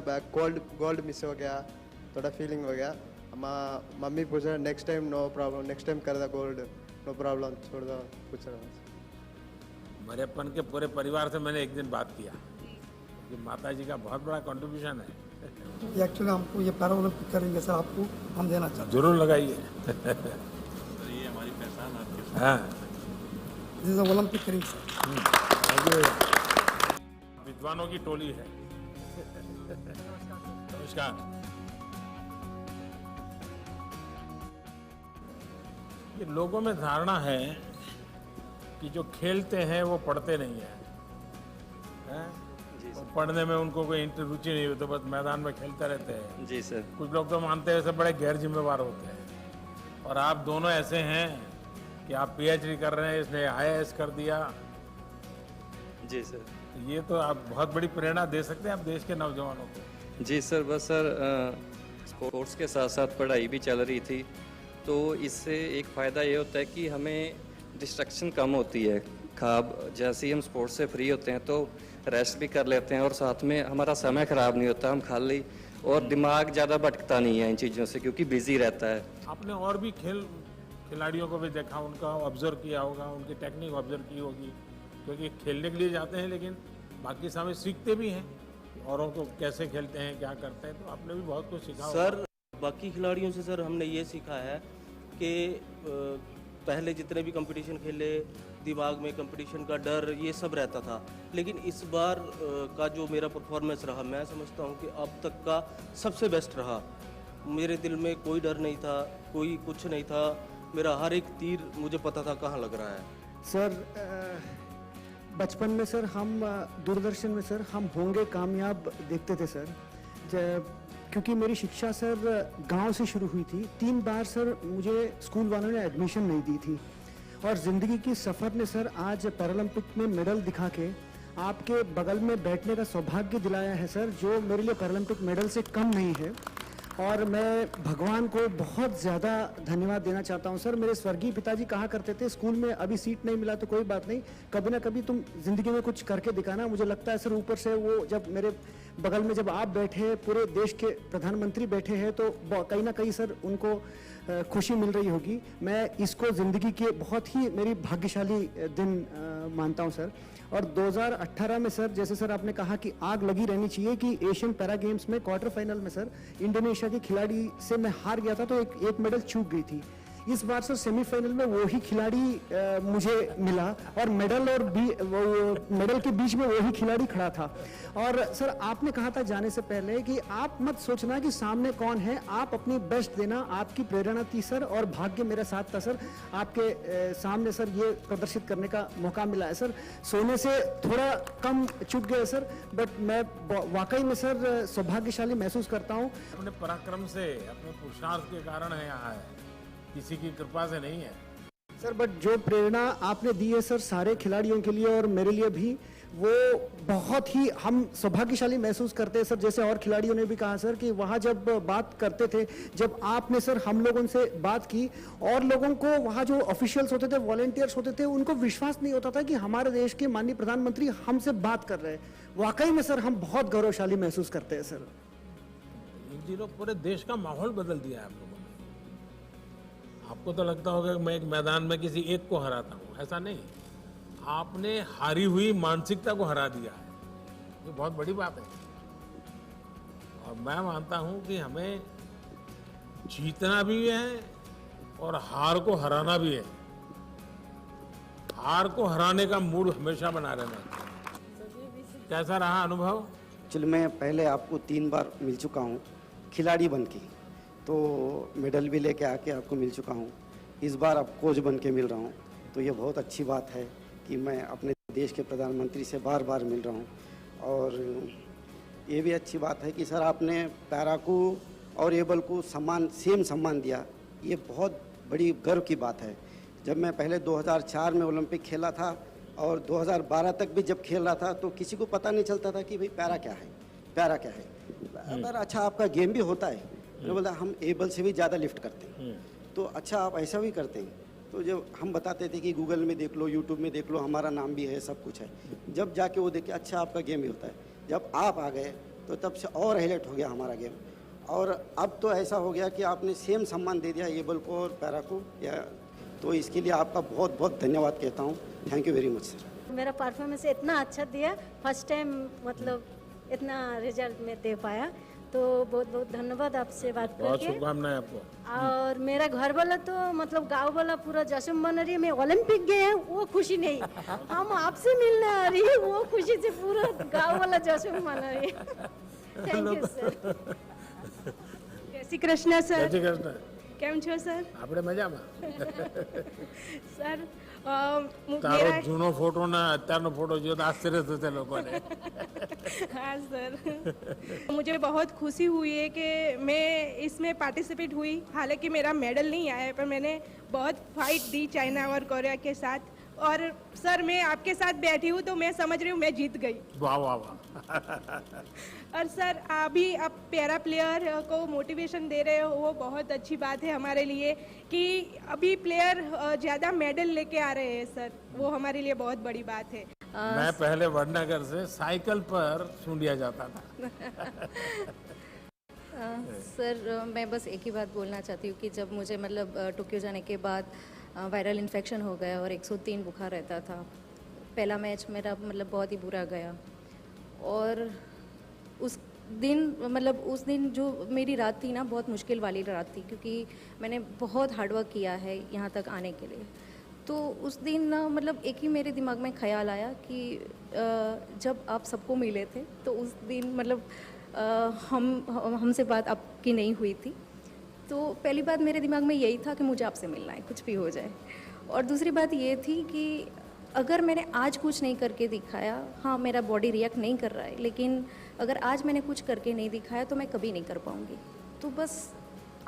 गोल्ड मिस हो गया, थोड़ा फीलिंग हो गया। मम्मी पूछ रहे next time no problem, next time कर दो गोल्ड, नो प्रॉब्लम, छोड़ दो, पूछ रहा हूँ। मेरेपन के पूरे परिवार से मैंने एक दिन बात किया कि माता जी का बहुत बड़ा कंट्रीब्यूशन है। एक्चुअली हमको ये पैरा ओलंपिक करेंगे सर, आपको हम देना चाहते हैं। जरूर लगाइए। ये हमारी पहचान आपके हाँ, दिस इज ओलंपिक करेंगे सर। विद्वानों की टोली है। नमस्कार। ये लोगों में धारणा है कि जो खेलते हैं वो पढ़ते नहीं हैं, हैं? और पढ़ने में उनको कोई रुचि नहीं होती, बस मैदान में खेलते रहते हैं। जी सर। कुछ लोग तो मानते हैं सब बड़े गैर जिम्मेवार होते हैं, और आप दोनों ऐसे हैं कि आप पीएचडी कर रहे हैं, इसने आईएएस कर दिया। जी सर। ये तो आप बहुत बड़ी प्रेरणा दे सकते हैं आप देश के नौजवानों को। जी सर, बस सर स्पोर्ट्स के साथ साथ पढ़ाई भी चल रही थी, तो इससे एक फ़ायदा ये होता है कि हमें डिस्ट्रक्शन कम होती है। जैसे ही हम स्पोर्ट्स से फ्री होते हैं तो रेस्ट भी कर लेते हैं, और साथ में हमारा समय ख़राब नहीं होता, हम खाली और दिमाग ज़्यादा भटकता नहीं है इन चीज़ों से, क्योंकि बिजी रहता है। आपने और भी खिलाड़ियों को भी देखा, उनका ऑब्जर्व किया होगा, उनकी टेक्निक ऑब्जर्व की होगी, क्योंकि खेलने के लिए जाते हैं लेकिन बाकी समय सीखते भी हैं, औरों को कैसे खेलते हैं, क्या करते हैं, तो आपने भी बहुत कुछ सीखा होगा। सर बाकी खिलाड़ियों से सर हमने ये सीखा है कि पहले जितने भी कंपटीशन खेले, दिमाग में कंपटीशन का डर ये सब रहता था, लेकिन इस बार का जो मेरा परफॉर्मेंस रहा, मैं समझता हूँ कि अब तक का सबसे बेस्ट रहा। मेरे दिल में कोई डर नहीं था, कोई कुछ नहीं था, मेरा हर एक तीर मुझे पता था कहाँ लग रहा है। सर बचपन में सर हम दूरदर्शन में सर हम होंगे कामयाब देखते थे सर, क्योंकि मेरी शिक्षा सर गांव से शुरू हुई थी। 3 बार सर मुझे स्कूल वालों ने एडमिशन नहीं दी थी, और ज़िंदगी की सफ़र ने सर आज पैरालंपिक में मेडल दिखा के आपके बगल में बैठने का सौभाग्य दिलाया है सर, जो मेरे लिए पैरालंपिक मेडल से कम नहीं है। और मैं भगवान को बहुत ज़्यादा धन्यवाद देना चाहता हूँ सर। मेरे स्वर्गीय पिताजी कहा करते थे, स्कूल में अभी सीट नहीं मिला तो कोई बात नहीं, कभी ना कभी तुम ज़िंदगी में कुछ करके दिखाना। मुझे लगता है सर ऊपर से वो जब मेरे बगल में जब आप बैठे, पूरे देश के प्रधानमंत्री बैठे हैं, तो कहीं ना कहीं सर उनको खुशी मिल रही होगी। मैं इसको ज़िंदगी के बहुत ही मेरी भाग्यशाली दिन मानता हूँ सर। और 2018 में सर, जैसे सर आपने कहा कि आग लगी रहनी चाहिए कि एशियन पैरा गेम्स में क्वार्टर फाइनल में सर इंडोनेशिया के खिलाड़ी से मैं हार गया था, तो एक मेडल चूक गई थी। इस बार सर सेमीफाइनल में वही खिलाड़ी मुझे मिला, और मेडल के बीच में वही खिलाड़ी खड़ा था। और सर आपने कहा था जाने से पहले कि आप मत सोचना कि सामने कौन है, आप अपनी बेस्ट देना, आपकी प्रेरणा थी सर, और भाग्य मेरे साथ था सर। आपके सामने सर ये प्रदर्शित करने का मौका मिला है सर। सोने से थोड़ा कम चूक गया सर, बट मैं वाकई में सर सौभाग्यशाली महसूस करता हूँ। अपने पराक्रम से, अपने पुरुषार्थ के कारण है यहाँ है, किसी की कृपा से नहीं है सर। बट जो प्रेरणा आपने दी है सर सारे खिलाड़ियों के लिए और मेरे लिए भी, वो बहुत ही हम सौभाग्यशाली महसूस करते हैं सर। जैसे और खिलाड़ियों ने भी कहा सर कि वहाँ जब बात करते थे, जब आपने सर हम लोगों से बात की, और लोगों को वहाँ जो ऑफिशियल्स होते थे, वॉलंटियर्स होते थे, उनको विश्वास नहीं होता था कि हमारे देश के माननीय प्रधानमंत्री हमसे बात कर रहे हैं। वाकई में सर हम बहुत गौरवशाली महसूस करते हैं सर। इन दिनों पूरे देश का माहौल बदल दिया है आप लोगों ने। आपको तो लगता होगा कि मैं एक मैदान में किसी एक को हराता हूँ, ऐसा नहीं, आपने हारी हुई मानसिकता को हरा दिया है, ये बहुत बड़ी बात है। और मैं मानता हूँ कि हमें जीतना भी है और हार को हराना भी है। हार को हराने का मूड हमेशा बना रहना चाहिए। कैसा रहा अनुभव? चलो मैं पहले आपको 3 बार मिल चुका हूँ, खिलाड़ी बन के, तो मेडल भी लेके आके आपको मिल चुका हूँ। इस बार अब कोच बन के मिल रहा हूँ, तो ये बहुत अच्छी बात है कि मैं अपने देश के प्रधानमंत्री से बार बार मिल रहा हूँ। और ये भी अच्छी बात है कि सर आपने पैरा को और एबल को सेम सम्मान दिया, ये बहुत बड़ी गर्व की बात है। जब मैं पहले 2004 में ओलंपिक खेला था और 2012 तक भी जब खेल रहा था, तो किसी को पता नहीं चलता था कि भाई पैरा क्या है, पैरा क्या है। अगर अच्छा आपका गेम भी होता है, तो बोला हम एबल से भी ज़्यादा लिफ्ट करते हैं, तो अच्छा आप ऐसा भी करते हैं। तो जब हम बताते थे कि गूगल में देख लो, यूट्यूब में देख लो, हमारा नाम भी है, सब कुछ है, जब जाके वो देखे अच्छा आपका गेम भी होता है। जब आप आ गए तो तब से और हाईलाइट हो गया हमारा गेम, और अब तो ऐसा हो गया कि आपने सेम सम्मान दे दिया एबल को और पैरा को, या तो इसके लिए आपका बहुत बहुत धन्यवाद कहता हूँ। Thank you very much sir. मेरा परफॉर्मेंस इतना अच्छा दिया, फर्स्ट टाइम मतलब इतना रिजल्ट में दे पाया, तो बहुत बहुत धन्यवाद आपसे बात करके। बहुत शुभकामनाएं आपको। और मेरा घर वाला तो मतलब गांव वाला पूरा जश्न मना रही है, मैं ओलंपिक गए हैं वो खुशी नहीं, हम आपसे मिलने आ रही है वो खुशी से पूरा गांव वाला जश्न मना रही है। Thank you sir. जय श्री कृष्ण सर। जय श्री कृष्ण। કેમ છો સર? આપણે મજામાં। સર તારો જૂનો ફોટો ને અત્યારનો ફોટો જો તો આશ્ચર્ય થશે લોકોને। हाँ सर, मुझे बहुत खुशी हुई है कि मैं इसमें पार्टिसिपेट हुई। हालांकि मेरा मेडल नहीं आया है, पर मैंने बहुत फाइट दी चाइना और कोरिया के साथ। और सर मैं आपके साथ बैठी हूँ तो मैं समझ रही हूँ मैं जीत गई। वाह वाह वाह। और सर अभी आप पैरा प्लेयर को मोटिवेशन दे रहे हो, वो बहुत अच्छी बात है हमारे लिए कि अभी प्लेयर ज़्यादा मेडल लेके आ रहे हैं सर, वो हमारे लिए बहुत बड़ी बात है। मैं पहले वडनगर से साइकिल पर सूंडिया जाता था। सर मैं बस एक ही बात बोलना चाहती हूँ कि जब मुझे मतलब टोक्यो जाने के बाद वायरल इन्फेक्शन हो गया और 103 बुखार रहता था, पहला मैच मेरा मतलब बहुत ही बुरा गया। और उस दिन जो मेरी रात थी ना, बहुत मुश्किल वाली रात थी, क्योंकि मैंने बहुत हार्डवर्क किया है यहाँ तक आने के लिए। तो उस दिन ना मतलब एक ही मेरे दिमाग में ख्याल आया कि जब आप सबको मिले थे तो उस दिन मतलब हमसे बात आपकी नहीं हुई थी, तो पहली बात मेरे दिमाग में यही था कि मुझे आपसे मिलना है, कुछ भी हो जाए। और दूसरी बात ये थी कि अगर मैंने आज कुछ नहीं करके दिखाया, हाँ मेरा बॉडी रिएक्ट नहीं कर रहा है, लेकिन अगर आज मैंने कुछ करके नहीं दिखाया तो मैं कभी नहीं कर पाऊँगी। तो बस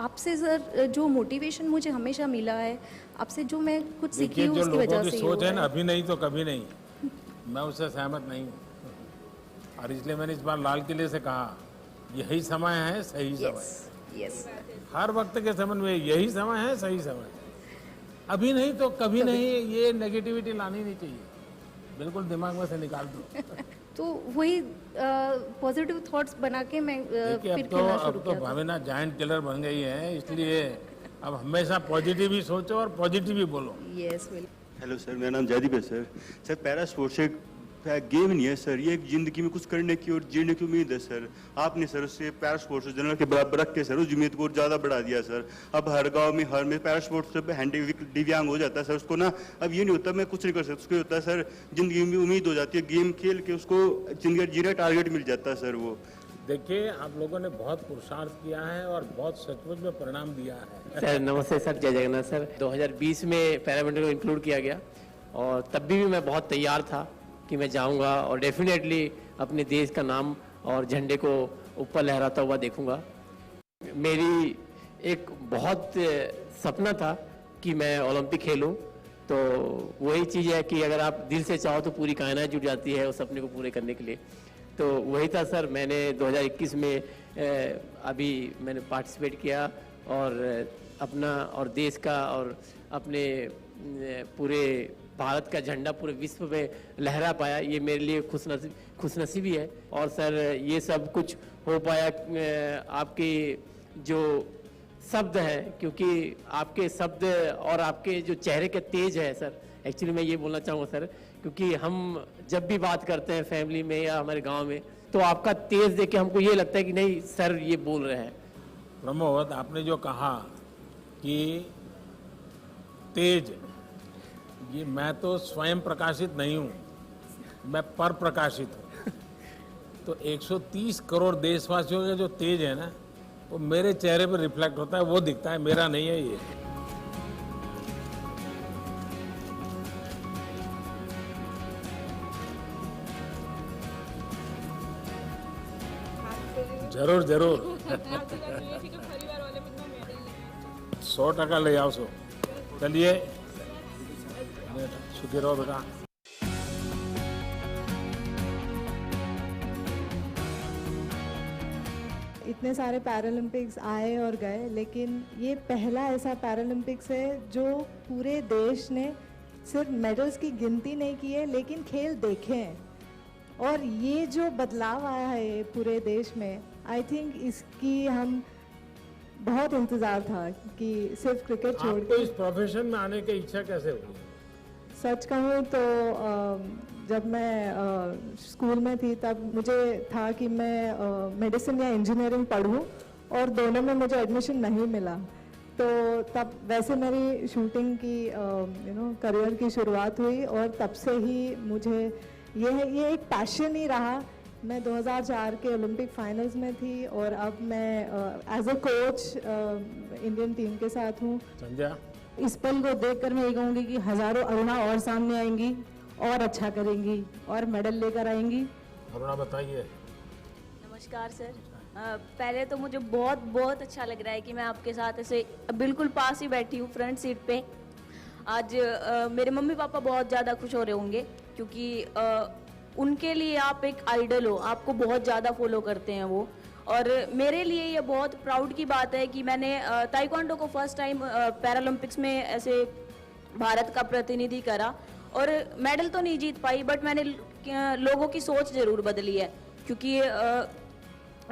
आपसे सर जो मोटिवेशन मुझे हमेशा मिला है, आपसे जो मैं कुछ सीखी हूँ उसकी वजह से सोच है ना, अभी नहीं तो कभी नहीं, मैं उससे सहमत नहीं हूँ। और इसलिए मैंने इस बार लाल किले से कहा यही समय है, सही समय। यस हर वक्त के समय में यही समय है, सही समय। अभी नहीं तो कभी नहीं, ये नेगेटिविटी लानी नहीं चाहिए, बिल्कुल दिमाग में से निकाल दो। तो वही पॉजिटिव थॉट्स बना के मैं फिर खेलना शुरू किया। अब तो भावना जायंट किलर बन गई है, इसलिए अब हमेशा पॉजिटिव ही सोचो और पॉजिटिव ही बोलो। यस हेलो सर, मेरा नाम जयदीप है सर। सर पैरा स्पोर्ट्स एक गेम नहीं है सर, ये एक ज़िंदगी में कुछ करने की और जीने की उम्मीद है सर। आपने सर उससे पैरा स्पोर्ट्स जनरल के बराबर रख के सर उस उम्मीद को ज़्यादा बढ़ा दिया सर। अब हर गांव में हर में पैरा स्पोर्ट्स से हैंडी दिव्यांग हो जाता है सर, उसको ना अब ये नहीं होता मैं कुछ नहीं कर सकता, उसको होता है सर ज़िंदगी में उम्मीद हो जाती है, गेम खेल के उसको जिंदगी जीने टारगेट मिल जाता है सर। वो देखिए आप लोगों ने बहुत पुरुषार्थ किया है और बहुत सचमुच में परिणाम दिया है। सर नमस्ते सर, जय जगन्नाथ सर। 2020 में पैरामिलिट्री को इंक्लूड किया गया और तब भी मैं बहुत तैयार था कि मैं जाऊंगा और डेफिनेटली अपने देश का नाम और झंडे को ऊपर लहराता हुआ देखूंगा। मेरी एक बहुत सपना था कि मैं ओलंपिक खेलूं, तो वही चीज़ है कि अगर आप दिल से चाहो तो पूरी कायनात जुट जाती है उस सपने को पूरे करने के लिए। तो वही था सर, मैंने 2021 में अभी मैंने पार्टिसिपेट किया और अपना और देश का और अपने पूरे भारत का झंडा पूरे विश्व में लहरा पाया, ये मेरे लिए खुशनसीबी है। और सर ये सब कुछ हो पाया आपके जो शब्द हैं, क्योंकि आपके शब्द और आपके जो चेहरे के तेज है सर, एक्चुअली मैं ये बोलना चाहूँगा सर, क्योंकि हम जब भी बात करते हैं फैमिली में या हमारे गांव में, तो आपका तेज देख के हमको ये लगता है कि नहीं सर ये बोल रहे हैं। प्रमोद, आपने जो कहा कि तेज, ये मैं तो स्वयं प्रकाशित नहीं हूँ, मैं पर प्रकाशित हूँ। तो 130 करोड़ देशवासियों का जो तेज है ना, वो मेरे चेहरे पर रिफ्लेक्ट होता है, वो दिखता है, मेरा नहीं है ये। जरूर जरूर 100% ले आओ सो। चलिए सुखी रहो बेटा। इतने सारे पैरालंपिक्स आए और गए, लेकिन ये पहला ऐसा पैरालंपिक्स है जो पूरे देश ने सिर्फ मेडल्स की गिनती नहीं की है लेकिन खेल देखे हैं। और ये जो बदलाव आया है पूरे देश में, आई थिंक इसकी हम बहुत इंतज़ार था कि सिर्फ क्रिकेट छोड़ आपको इस प्रोफेशन में आने की इच्छा कैसे हुई? सच कहूँ तो जब मैं स्कूल में थी तब मुझे था कि मैं मेडिसिन या इंजीनियरिंग पढ़ूँ, और दोनों में मुझे एडमिशन नहीं मिला। तो तब वैसे मेरी शूटिंग की करियर की शुरुआत हुई, और तब से ही मुझे ये एक पैशन ही रहा। मैं 2004 के ओलंपिक फाइनल्स में थी, और अब मैं as a coach Indian team के साथ हूँ। संध्या, इस पल को देखकर मैं ये कहूँगी कि हजारों अरुणा और सामने आएंगी और अच्छा करेंगी और मेडल लेकर आएंगी। अरुणा बताइए। नमस्कार सर। पहले तो मुझे बहुत बहुत अच्छा लग रहा है कि मैं आपके साथ ऐसे बिल्कुल पास ही बैठी हूँ, फ्रंट सीट पे। आज मेरे मम्मी पापा बहुत ज़्यादा खुश हो रहे होंगे, क्योंकि उनके लिए आप एक आइडल हो, आपको बहुत ज़्यादा फॉलो करते हैं वो। और मेरे लिए ये बहुत प्राउड की बात है कि मैंने ताइक्वांडो को फर्स्ट टाइम पैरालंपिक्स में ऐसे भारत का प्रतिनिधि करा, और मेडल तो नहीं जीत पाई, बट मैंने लोगों की सोच ज़रूर बदली है। क्योंकि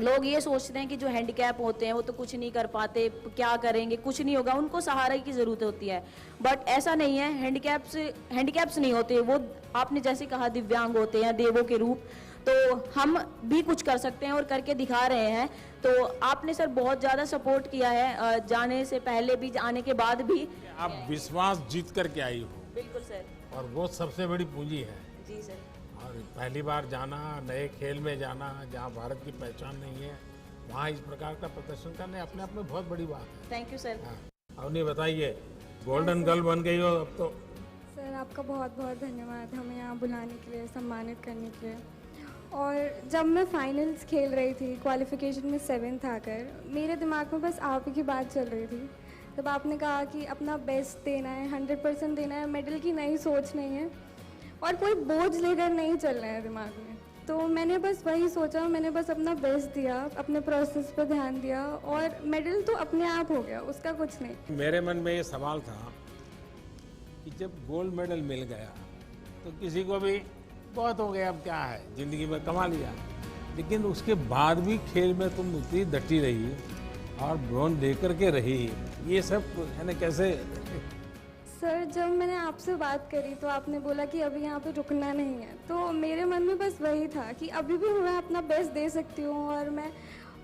लोग ये सोचते हैं कि जो हैंडीकैप होते हैं वो तो कुछ नहीं कर पाते, क्या करेंगे, कुछ नहीं होगा, उनको सहारे की ज़रूरत होती है। बट ऐसा नहीं है, हैंडीकैप्स नहीं होते, वो आपने जैसे कहा दिव्यांग होते हैं, देवों के रूप। तो हम भी कुछ कर सकते हैं और करके दिखा रहे हैं। तो आपने सर बहुत ज़्यादा सपोर्ट किया है, जाने से पहले भी, आने के बाद भी। आप विश्वास जीत करके आई हो। बिल्कुल सर। और वो सबसे बड़ी पूंजी है। जी सर। और पहली बार जाना, नए खेल में जाना, जहाँ भारत की पहचान नहीं है, वहाँ इस प्रकार का प्रदर्शन करने अपने आप में बहुत बड़ी बात है। Thank you sir. अवनी बताइए, गोल्डन गर्ल बन गई हो अब तो। सर आपका बहुत बहुत धन्यवाद हमें यहाँ बुलाने के लिए, सम्मानित करने के लिए। और जब मैं फाइनल्स खेल रही थी, क्वालिफिकेशन में 7th आकर, मेरे दिमाग में बस आप ही की बात चल रही थी। तब आपने कहा कि अपना बेस्ट देना है, 100% देना है, मेडल की नई सोच नहीं है और कोई बोझ लेकर नहीं चलना है दिमाग में। तो मैंने बस वही सोचा, मैंने बस अपना बेस्ट दिया, अपने प्रोसेस पर ध्यान दिया, और मेडल तो अपने आप हो गया, उसका कुछ नहीं। मेरे मन में ये सवाल था कि जब गोल्ड मेडल मिल गया तो किसी को भी बहुत हो गया, अब क्या है, जिंदगी में कमा लिया। लेकिन उसके बाद भी खेल में तुम उतनी डटी रही और ब्रोंज लेकर के रही, ये सब यानी कैसे? सर जब मैंने आपसे बात करी तो आपने बोला कि अभी यहाँ पे रुकना नहीं है, तो मेरे मन में बस वही था कि अभी भी मैं अपना बेस्ट दे सकती हूँ,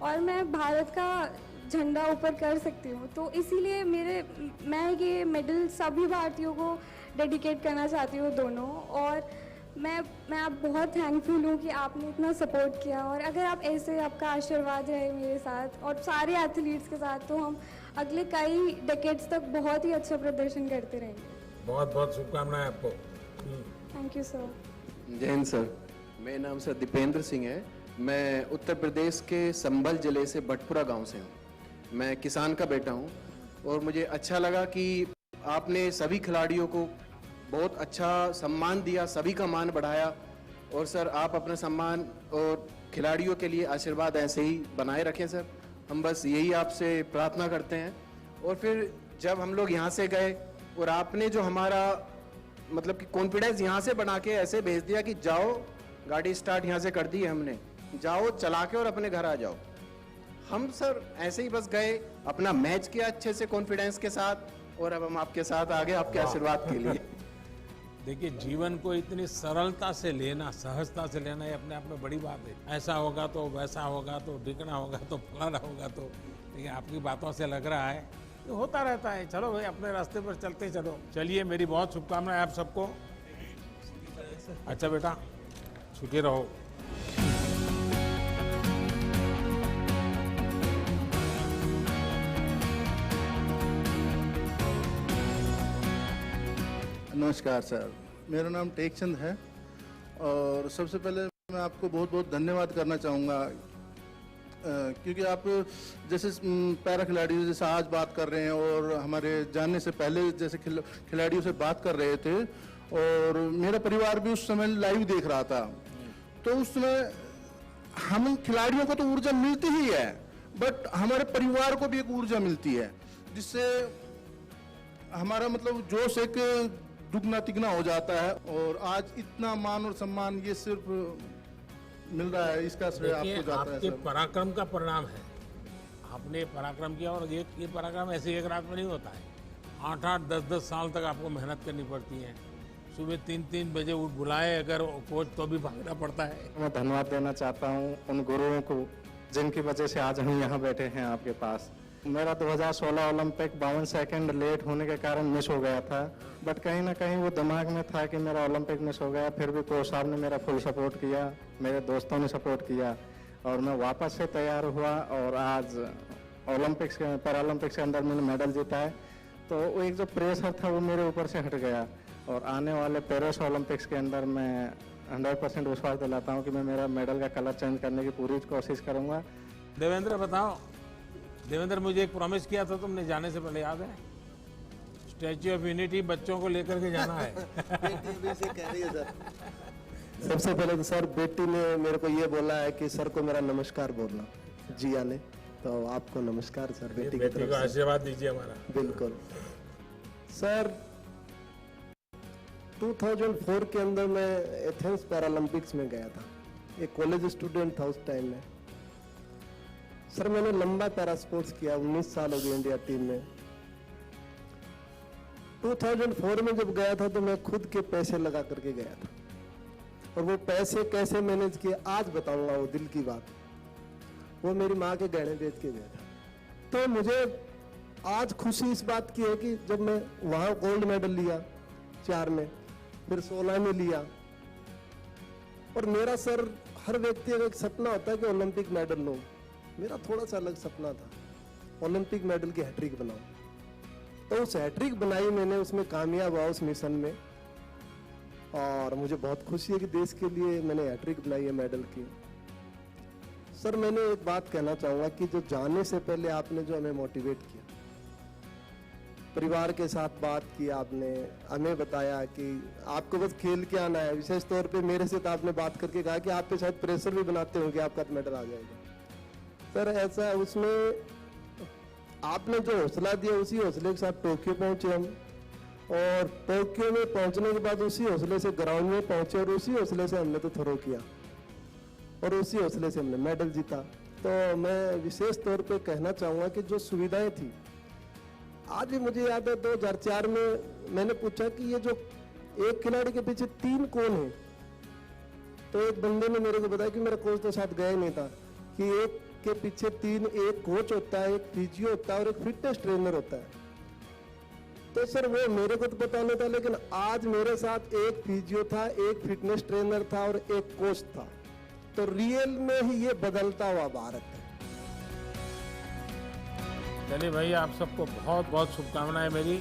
और मैं भारत का झंडा ऊपर कर सकती हूँ। तो इसीलिए मैं ये मेडल सभी भारतीयों को डेडिकेट करना चाहती हूँ, दोनों। और मैं आप बहुत थैंकफुल हूँ कि आपने इतना सपोर्ट किया, और अगर आप ऐसे, आपका आशीर्वाद रहे मेरे साथ और सारे एथलीट्स के साथ, तो हम अगले कई डेकेड्स तक बहुत ही अच्छा प्रदर्शन करते रहेंगे। बहुत बहुत शुभकामनाएं आपको। Thank you sir. जय हिंद सर। मेरा नाम सर दीपेंद्र सिंह है। मैं उत्तर प्रदेश के संभल जिले से भटपुरा गांव से हूँ। मैं किसान का बेटा हूँ, और मुझे अच्छा लगा कि आपने सभी खिलाड़ियों को बहुत अच्छा सम्मान दिया, सभी का मान बढ़ाया। और सर आप अपना सम्मान और खिलाड़ियों के लिए आशीर्वाद ऐसे ही बनाए रखें सर, हम बस यही आपसे प्रार्थना करते हैं। और फिर जब हम लोग यहाँ से गए और आपने जो हमारा मतलब कि कॉन्फिडेंस यहाँ से बना के ऐसे भेज दिया कि जाओ, गाड़ी स्टार्ट यहाँ से कर दी है हमने, जाओ चला के और अपने घर आ जाओ। हम सर ऐसे ही बस गए, अपना मैच किया अच्छे से कॉन्फिडेंस के साथ, और अब हम आपके साथ आ गए आपके आशीर्वाद के लिए। देखिए, जीवन को इतनी सरलता से लेना, सहजता से लेना, ये अपने आप में बड़ी बात है। ऐसा होगा तो वैसा होगा तो ढिकना होगा तो फलाना होगा तो, लेकिन आपकी बातों से लग रहा है तो होता रहता है। चलो भाई, अपने रास्ते पर चलते चलो। चलिए, मेरी बहुत शुभकामनाएं आप सबको। अच्छा बेटा, सुखी रहो। नमस्कार सर, मेरा नाम टेकचंद है और सबसे पहले मैं आपको बहुत बहुत धन्यवाद करना चाहूँगा क्योंकि आप जैसे पैरा खिलाड़ियों जैसे आज बात कर रहे हैं और हमारे जानने से पहले जैसे खिलाड़ियों से बात कर रहे थे और मेरा परिवार भी उस समय लाइव देख रहा था, तो उस समय हम खिलाड़ियों को तो ऊर्जा मिलती ही है, बट हमारे परिवार को भी एक ऊर्जा मिलती है जिससे हमारा मतलब जोश एक दुगना तिगना हो जाता है और आज इतना मान और सम्मान ये सिर्फ मिल रहा है, इसका श्रेय आपको जाता है। आपके पराक्रम का परिणाम है, आपने पराक्रम किया और ये पराक्रम ऐसे एक रात में नहीं होता है, 8-8, 10-10 साल तक आपको मेहनत करनी पड़ती है। सुबह 3-3 बजे उठ बुलाए अगर कोच तो भी भागना पड़ता है। मैं धन्यवाद देना चाहता हूँ उन गुरुओं को जिनकी वजह से आज हम यहाँ बैठे हैं आपके पास। मेरा 2016 ओलंपिक 52 सेकंड लेट होने के कारण मिस हो गया था, बट कहीं ना कहीं वो दिमाग में था कि मेरा ओलंपिक मिस हो गया, फिर भी कोच साहब ने मेरा फुल सपोर्ट किया, मेरे दोस्तों ने सपोर्ट किया और मैं वापस से तैयार हुआ और आज ओलंपिक्स पैरालंपिक्स के अंदर मैंने मेडल जीता है। तो वो एक जो प्रेशर था वो मेरे ऊपर से हट गया और आने वाले पेरिस ओलंपिक्स के अंदर मैं 100% विश्वास दिलाता हूँ कि मैं मेरा मेडल का कलर चेंज करने की पूरी कोशिश करूँगा। देवेंद्र बताओ, देवेंद्र मुझे एक प्रॉमिस किया था तुमने जाने से पहले, याद है? स्टैच्यू ऑफ यूनिटी बच्चों को लेकर के जाना है। कह रही है सर। सबसे पहले तो सर बेटी ने मेरे को ये बोला है कि सर को मेरा नमस्कार बोलना, जिया ने, तो आपको नमस्कार सर बेटी की तरफ से। आशीर्वाद दीजिए हमारा। बिल्कुल सर। 2004 के अंदर मैं एथेंस पैरालंपिक्स में गया था, एक कॉलेज स्टूडेंट था उस टाइम में। सर मैंने लंबा पैरा स्पोर्ट्स किया, 19 साल हो गए इंडिया टीम में। 2004 में जब गया था तो मैं खुद के पैसे लगा करके गया था और वो पैसे कैसे मैनेज किए आज बताऊंगा, वो दिल की बात। वो मेरी माँ के गहने बेच के गया था। तो मुझे आज खुशी इस बात की है कि जब मैं वहाँ गोल्ड मेडल लिया 4 में, फिर 16 में लिया, और मेरा सर हर व्यक्ति का एक सपना होता है कि ओलंपिक मेडल लो, मेरा थोड़ा सा अलग सपना था, ओलंपिक मेडल की हैट्रिक बनाऊं। तो उस हैट्रिक बनाई मैंने, उसमें कामयाब हुआ उस मिशन में और मुझे बहुत खुशी है कि देश के लिए मैंने हैट्रिक बनाई है मेडल की। सर मैंने एक बात कहना चाहूँगा कि जो जाने से पहले आपने जो हमें मोटिवेट किया, परिवार के साथ बात की, आपने हमें बताया कि आपको बस खेल के आना है। विशेष तौर पे मेरे से तो आपने बात करके कहा कि आप पे शायद प्रेशर भी बनाते हो कि आपका मेडल आ जाएगा। सर ऐसा उसमें आपने जो हौसला दिया उसी हौसले के साथ टोक्यो पहुंचे हम, और टोक्यो में पहुंचने के बाद उसी हौसले से ग्राउंड में पहुंचे और उसी हौसले से हमने तो थ्रो किया और उसी हौसले से हमने मेडल जीता। तो मैं विशेष तौर पे कहना चाहूँगा कि जो सुविधाएं थी, आज भी मुझे याद है 2004 में मैंने पूछा कि ये जो एक खिलाड़ी के पीछे 3 कौन है, तो एक बंदे ने मेरे को बताया कि मेरा कोच तो साथ गया ही नहीं था, कि एक के पीछे 3, एक कोच होता है, एक फिजियो होता है और एक फिटनेस ट्रेनर होता है। तो सर वो मेरे को तो पता नहीं था, लेकिन आज मेरे साथ एक फिजियो था, एक फिटनेस ट्रेनर था और एक कोच था। तो रियल में ही ये बदलता हुआ भारत है। चलिए भाई, आप सबको बहुत बहुत शुभकामनाएं मेरी।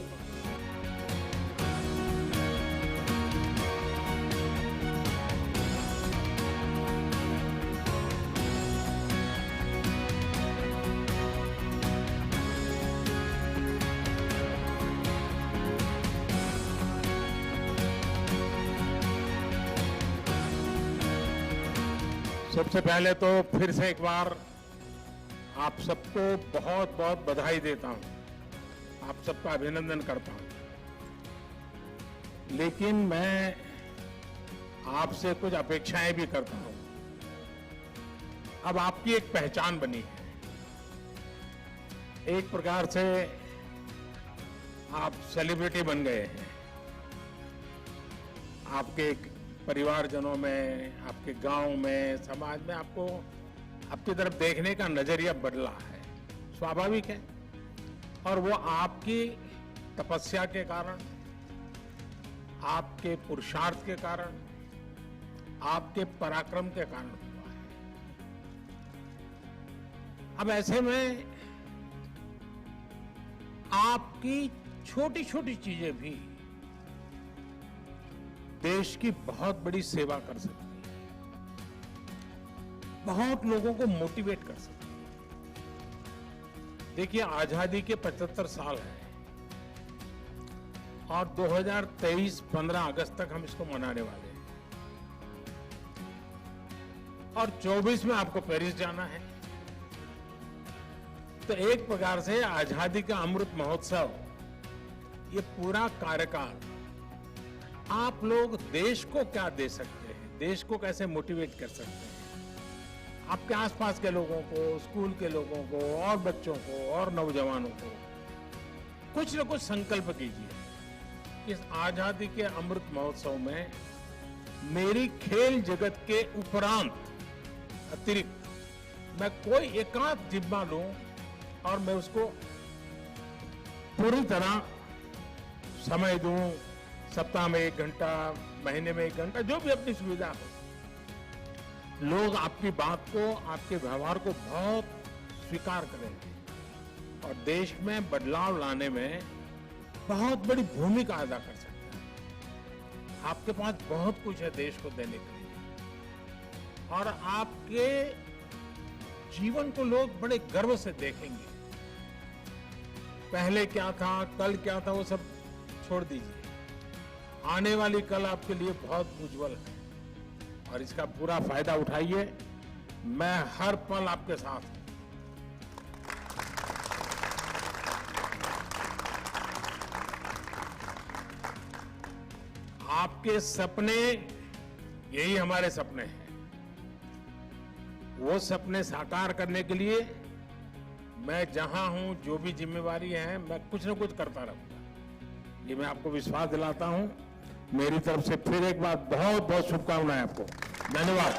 सबसे पहले तो फिर से एक बार आप सबको बहुत बहुत बधाई देता हूं, आप सबका अभिनंदन करता हूं। लेकिन मैं आपसे कुछ अपेक्षाएं भी करता हूं। अब आपकी एक पहचान बनी है, एक प्रकार से आप सेलिब्रिटी बन गए हैं। आपके परिवारजनों में, आपके गांव में, समाज में आपको आपकी तरफ देखने का नजरिया बदला है, स्वाभाविक है। और वो आपकी तपस्या के कारण, आपके पुरुषार्थ के कारण, आपके पराक्रम के कारण हुआ है। अब ऐसे में आपकी छोटी छोटी चीजें भी देश की बहुत बड़ी सेवा कर सकती है, बहुत लोगों को मोटिवेट कर सकती है। देखिए, आजादी के 75 साल हैं और 2023 15 अगस्त तक हम इसको मनाने वाले हैं और 24 में आपको पेरिस जाना है। तो एक प्रकार से आजादी का अमृत महोत्सव, ये पूरा कार्यकाल आप लोग देश को क्या दे सकते हैं, देश को कैसे मोटिवेट कर सकते हैं, आपके आसपास के लोगों को, स्कूल के लोगों को और बच्चों को और नौजवानों को कुछ न कुछ संकल्प कीजिए। इस आजादी के अमृत महोत्सव में मेरी खेल जगत के उपरांत अतिरिक्त मैं कोई एकांत जिम्मा लूं और मैं उसको पूरी तरह समय दूं, सप्ताह में 1 घंटा, महीने में 1 घंटा, जो भी अपनी सुविधा हो। लोग आपकी बात को, आपके व्यवहार को बहुत स्वीकार करेंगे और देश में बदलाव लाने में बहुत बड़ी भूमिका अदा कर सकते हैं। आपके पास बहुत कुछ है देश को देने के लिए और आपके जीवन को लोग बड़े गर्व से देखेंगे। पहले क्या था, कल क्या था, वो सब छोड़ दीजिए। आने वाली कल आपके लिए बहुत उज्जवल है और इसका पूरा फायदा उठाइए। मैं हर पल आपके साथ हूं। आपके सपने, यही हमारे सपने हैं। वो सपने साकार करने के लिए मैं जहां हूं, जो भी जिम्मेवारी है, मैं कुछ न कुछ करता रहूंगा। ये मैं आपको विश्वास दिलाता हूं। मेरी तरफ से फिर एक बार बहुत बहुत शुभकामनाएं आपको। धन्यवाद।